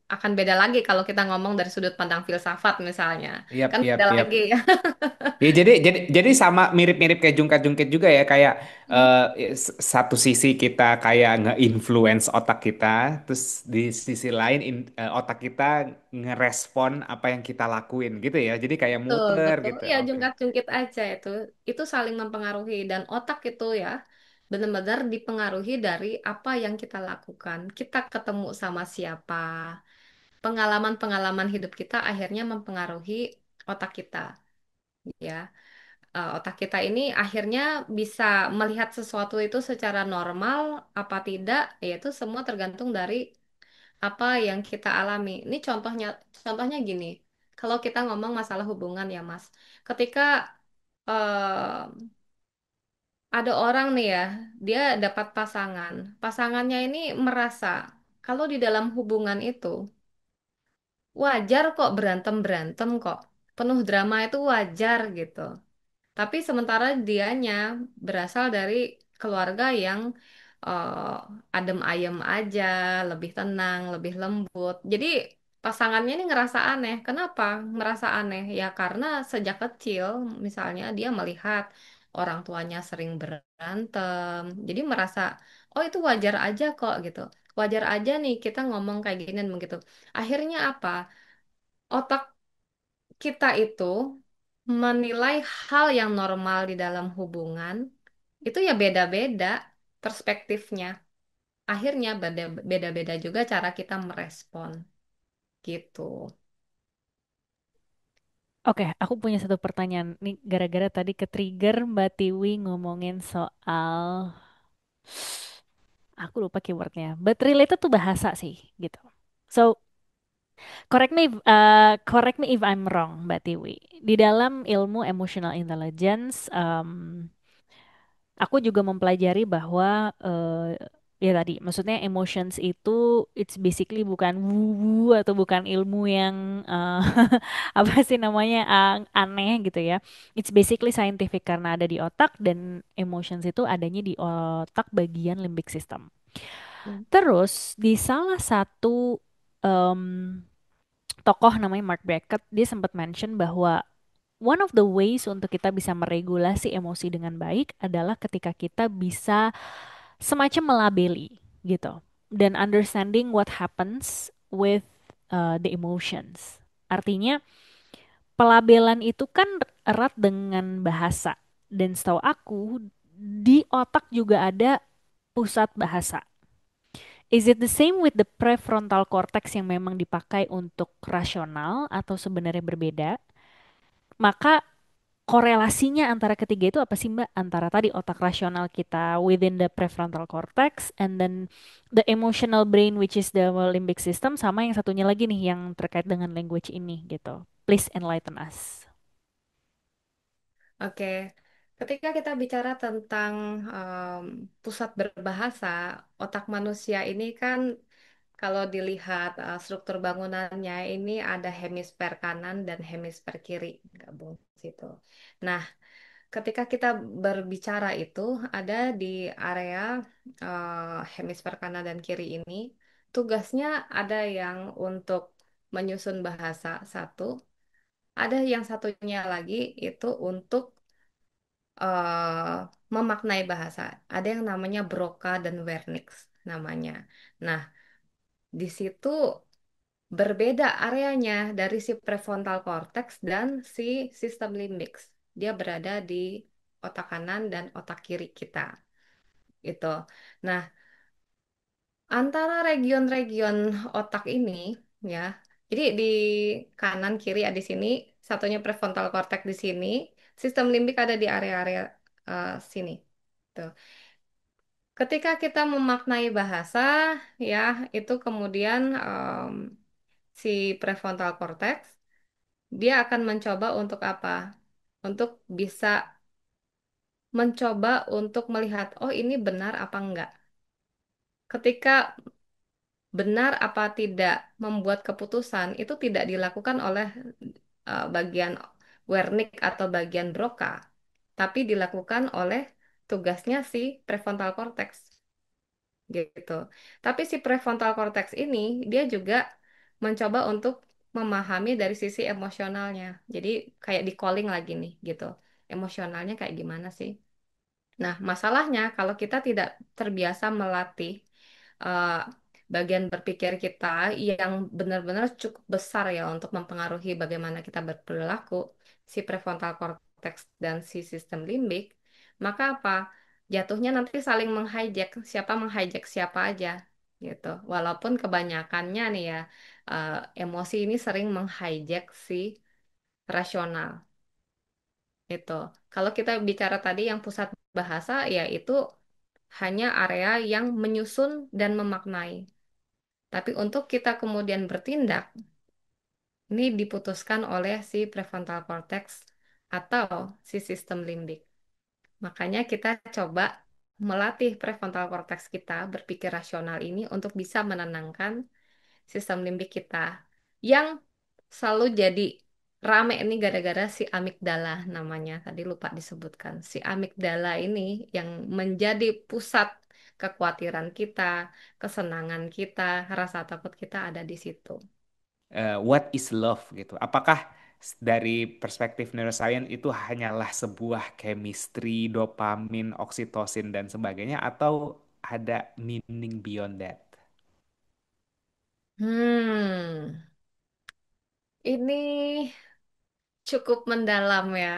akan beda lagi kalau kita ngomong dari sudut pandang filsafat misalnya. Yap, Kan yap, beda yap. lagi ya. Ya, jadi sama mirip-mirip kayak jungkat-jungkit juga ya, kayak satu sisi kita kayak nge-influence otak kita, terus di sisi lain otak kita ngerespon apa yang kita lakuin gitu ya. Jadi kayak Betul, muter betul. gitu. Ya, Oke. jungkat-jungkit aja itu. Itu saling mempengaruhi dan otak itu ya benar-benar dipengaruhi dari apa yang kita lakukan. Kita ketemu sama siapa. Pengalaman-pengalaman hidup kita akhirnya mempengaruhi otak kita, ya. Otak kita ini akhirnya bisa melihat sesuatu itu secara normal apa tidak, yaitu semua tergantung dari apa yang kita alami. Ini contohnya gini. Kalau kita ngomong masalah hubungan ya, Mas. Ketika eh, ada orang nih ya, dia dapat pasangan. Pasangannya ini merasa kalau di dalam hubungan itu wajar kok berantem-berantem kok. Penuh drama itu wajar gitu. Tapi sementara dianya berasal dari keluarga yang adem ayem aja, lebih tenang, lebih lembut. Jadi pasangannya ini ngerasa aneh. Kenapa merasa aneh? Ya karena sejak kecil misalnya dia melihat orang tuanya sering berantem. Jadi merasa, oh itu wajar aja kok gitu. Wajar aja nih kita ngomong kayak gini dan begitu. Akhirnya apa? Otak kita itu menilai hal yang normal di dalam hubungan itu ya beda-beda perspektifnya. Akhirnya beda-beda juga cara kita merespon gitu. Oke, aku punya satu pertanyaan. Nih gara-gara tadi ke-trigger Mbak Tiwi ngomongin soal, aku lupa keywordnya. But related tuh bahasa sih, gitu. So, correct me if I'm wrong, Mbak Tiwi. Di dalam ilmu emotional intelligence, aku juga mempelajari bahwa ya tadi, maksudnya emotions itu it's basically bukan woo atau bukan ilmu yang apa sih namanya aneh gitu ya. It's basically scientific karena ada di otak dan emotions itu adanya di otak bagian limbic system. Hmm. Terus di salah satu em, tokoh namanya Mark Beckett, dia sempat mention bahwa one of the ways untuk kita bisa meregulasi emosi dengan baik adalah ketika kita bisa semacam melabeli gitu dan understanding what happens with the emotions. Artinya pelabelan itu kan erat dengan bahasa dan setahu aku di otak juga ada pusat bahasa. Is it the same with the prefrontal cortex yang memang dipakai untuk rasional atau sebenarnya berbeda? Maka korelasinya antara ketiga itu apa sih Mbak? Antara tadi otak rasional kita within the prefrontal cortex and then the emotional brain which is the limbic system sama yang satunya lagi nih yang terkait dengan language ini gitu. Please enlighten us. Oke, ketika kita bicara tentang pusat berbahasa, otak manusia ini kan kalau dilihat struktur bangunannya ini ada hemisfer kanan dan hemisfer kiri gabung di situ. Nah, ketika kita berbicara itu ada di area hemisfer kanan dan kiri ini, tugasnya ada yang untuk menyusun bahasa satu, ada yang satunya lagi itu untuk memaknai bahasa. Ada yang namanya Broca dan Wernicke namanya. Nah, di situ berbeda areanya dari si prefrontal cortex dan si sistem limbik. Dia berada di otak kanan dan otak kiri kita. Itu. Nah, antara region-region otak ini ya. Jadi di kanan kiri ada di sini, satunya prefrontal cortex di sini, sistem limbik ada di area-area sini. Tuh. Ketika kita memaknai bahasa, ya itu kemudian si prefrontal cortex dia akan mencoba untuk apa? Untuk bisa mencoba untuk melihat, oh ini benar apa enggak. Ketika benar apa tidak membuat keputusan itu tidak dilakukan oleh bagian Wernicke atau bagian Broca, tapi dilakukan oleh tugasnya si prefrontal cortex gitu. Tapi si prefrontal cortex ini dia juga mencoba untuk memahami dari sisi emosionalnya. Jadi kayak di calling lagi nih gitu. Emosionalnya kayak gimana sih? Nah, masalahnya kalau kita tidak terbiasa melatih eh, bagian berpikir kita yang benar-benar cukup besar ya untuk mempengaruhi bagaimana kita berperilaku, si prefrontal cortex dan si sistem limbik, maka apa? Jatuhnya nanti saling menghijack siapa aja gitu. Walaupun kebanyakannya nih ya, eh, emosi ini sering menghijack si rasional itu. Kalau kita bicara tadi yang pusat bahasa, ya itu hanya area yang menyusun dan memaknai. Tapi untuk kita kemudian bertindak, ini diputuskan oleh si prefrontal cortex atau si sistem limbik. Makanya kita coba melatih prefrontal cortex kita berpikir rasional ini untuk bisa menenangkan sistem limbik kita yang selalu jadi rame ini gara-gara si amigdala namanya. Tadi lupa disebutkan. Si amigdala ini yang menjadi pusat kekhawatiran kita, kesenangan kita, rasa takut kita ada di situ. What is love gitu. Apakah dari perspektif neuroscience itu hanyalah sebuah chemistry, dopamin, oksitosin dan sebagainya atau ada meaning beyond that? Hmm, ini cukup mendalam ya.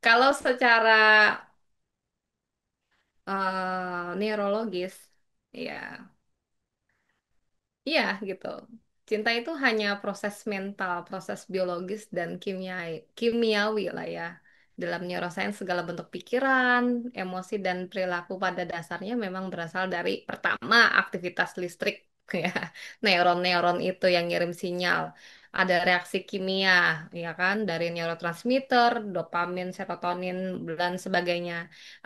Kalau secara neurologis, ya, iya gitu. Cinta itu hanya proses mental, proses biologis dan kimiawi lah ya. Dalam neuroscience segala bentuk pikiran, emosi dan perilaku pada dasarnya memang berasal dari pertama aktivitas listrik ya. Neuron-neuron itu yang ngirim sinyal. Ada reaksi kimia, ya kan, dari neurotransmitter, dopamin, serotonin dan sebagainya.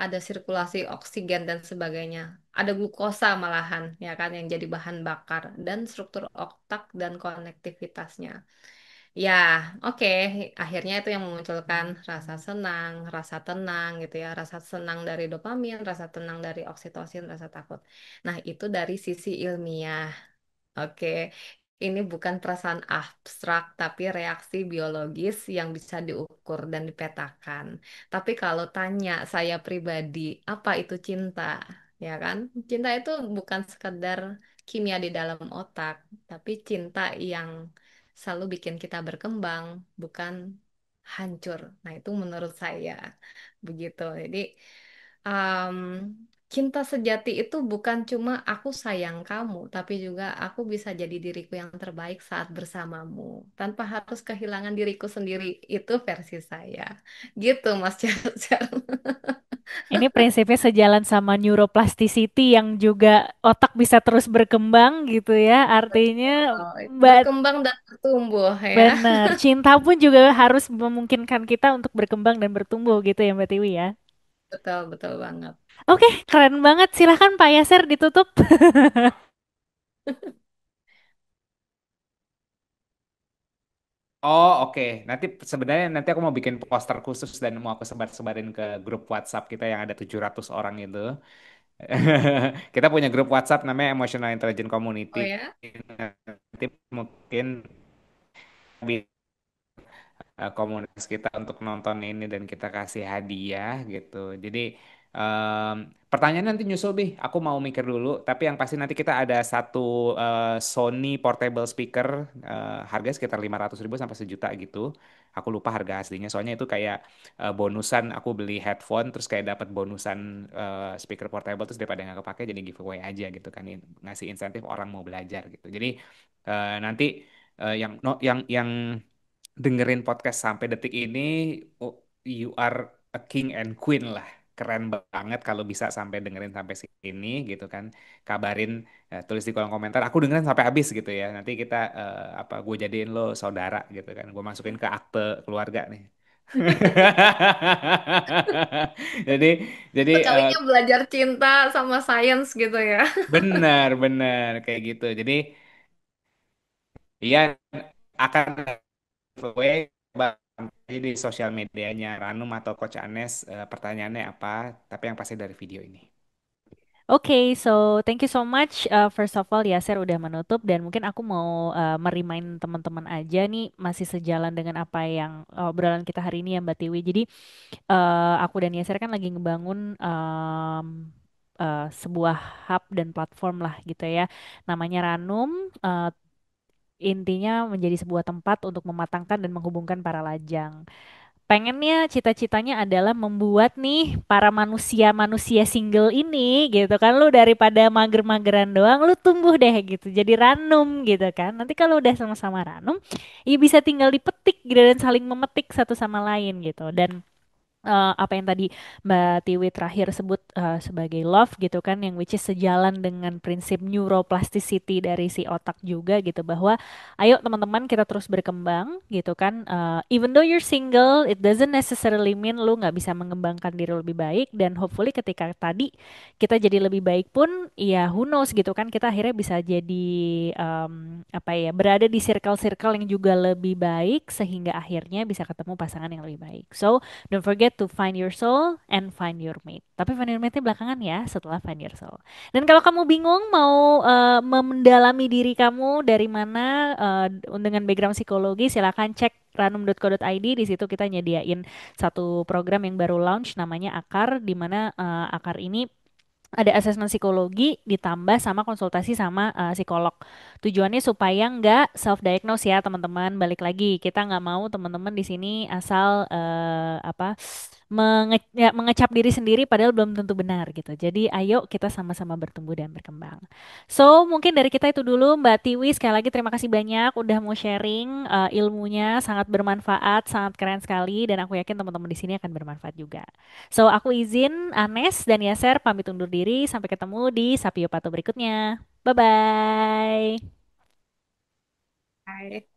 Ada sirkulasi oksigen dan sebagainya, ada glukosa malahan ya kan yang jadi bahan bakar dan struktur otak dan konektivitasnya. Ya, oke. Akhirnya itu yang memunculkan rasa senang, rasa tenang gitu ya, rasa senang dari dopamin, rasa tenang dari oksitosin, rasa takut. Nah, itu dari sisi ilmiah. Oke, ini bukan perasaan abstrak, tapi reaksi biologis yang bisa diukur dan dipetakan. Tapi kalau tanya saya pribadi, apa itu cinta? Ya kan? Cinta itu bukan sekedar kimia di dalam otak, tapi cinta yang selalu bikin kita berkembang, bukan hancur. Nah, itu menurut saya begitu. Jadi, um, cinta sejati itu bukan cuma aku sayang kamu, tapi juga aku bisa jadi diriku yang terbaik saat bersamamu, tanpa harus kehilangan diriku sendiri. Itu versi saya. Gitu, Mas Cer. Ini prinsipnya sejalan sama neuroplasticity yang juga otak bisa terus berkembang gitu ya. Artinya Oh, Mbak berkembang dan bertumbuh ya. benar, cinta pun juga harus memungkinkan kita untuk berkembang dan bertumbuh gitu ya Mbak Tiwi ya. Betul, betul banget. Oke, keren banget. Silahkan Pak Yaser ditutup. Oh, oke. Nanti sebenarnya nanti aku mau bikin poster khusus dan mau aku sebar-sebarin ke grup WhatsApp kita yang ada 700 orang itu. Kita punya grup WhatsApp namanya Emotional Intelligence Community. Oh ya? Nanti mungkin komunitas kita untuk nonton ini dan kita kasih hadiah gitu. Jadi em, pertanyaan nanti nyusul Bi. Aku mau mikir dulu. Tapi yang pasti nanti kita ada satu Sony portable speaker harga sekitar 500.000 sampai sejuta gitu. Aku lupa harga aslinya. Soalnya itu kayak bonusan. Aku beli headphone terus kayak dapat bonusan speaker portable terus daripada nggak kepake jadi giveaway aja gitu kan. Ngasih insentif orang mau belajar gitu. Jadi nanti yang no, yang dengerin podcast sampai detik ini, oh, you are a king and queen lah. Keren banget kalau bisa sampai dengerin sampai sini gitu kan. Kabarin, tulis di kolom komentar. Aku dengerin sampai habis gitu ya. Nanti kita apa gue jadiin lo saudara gitu kan. Gue masukin ke akte keluarga nih. Jadi jadi Sekalinya belajar cinta sama sains gitu ya. benar benar kayak gitu. Jadi iya akan giveaway coba aja di sosial medianya Ranum atau Coach Anes pertanyaannya apa tapi yang pasti dari video ini Oke, so thank you so much. First of all, Yaser udah menutup dan mungkin aku mau merimain teman-teman aja nih masih sejalan dengan apa yang obrolan kita hari ini ya Mbak Tiwi. Jadi aku dan Yaser kan lagi ngebangun sebuah hub dan platform lah gitu ya. Namanya Ranum. Intinya menjadi sebuah tempat untuk mematangkan dan menghubungkan para lajang. Pengennya cita-citanya adalah membuat nih para manusia-manusia single ini gitu kan, lu daripada mager-mageran doang lu tumbuh deh gitu jadi ranum gitu kan, nanti kalau udah sama-sama ranum ya bisa tinggal dipetik gitu dan saling memetik satu sama lain gitu. Dan apa yang tadi Mbak Tiwi terakhir sebut sebagai love gitu kan, yang which is sejalan dengan prinsip neuroplasticity dari si otak juga gitu, bahwa ayo teman-teman kita terus berkembang gitu kan. Even though you're single it doesn't necessarily mean lu nggak bisa mengembangkan diri lebih baik, dan hopefully ketika tadi kita jadi lebih baik pun ya who knows gitu kan, kita akhirnya bisa jadi apa ya, berada di circle-circle yang juga lebih baik sehingga akhirnya bisa ketemu pasangan yang lebih baik. So don't forget to find your soul and find your mate. Tapi find your mate-nya belakangan ya, setelah find your soul. Dan kalau kamu bingung mau mendalami diri kamu dari mana dengan background psikologi, silakan cek ranum.co.id. Di situ kita nyediain satu program yang baru launch namanya Akar, di mana Akar ini ada asesmen psikologi ditambah sama konsultasi sama psikolog. Tujuannya supaya nggak self diagnose ya teman-teman. Balik lagi, kita nggak mau teman-teman di sini asal apa ya, mengecap diri sendiri padahal belum tentu benar gitu. Jadi ayo kita sama-sama bertumbuh dan berkembang. So mungkin dari kita itu dulu Mbak Tiwi, sekali lagi terima kasih banyak udah mau sharing ilmunya, sangat bermanfaat, sangat keren sekali, dan aku yakin teman-teman di sini akan bermanfaat juga. So, aku izin Anes dan Yaser pamit undur diri. Sampai ketemu di Sapio Pato berikutnya. Bye-bye. Hai.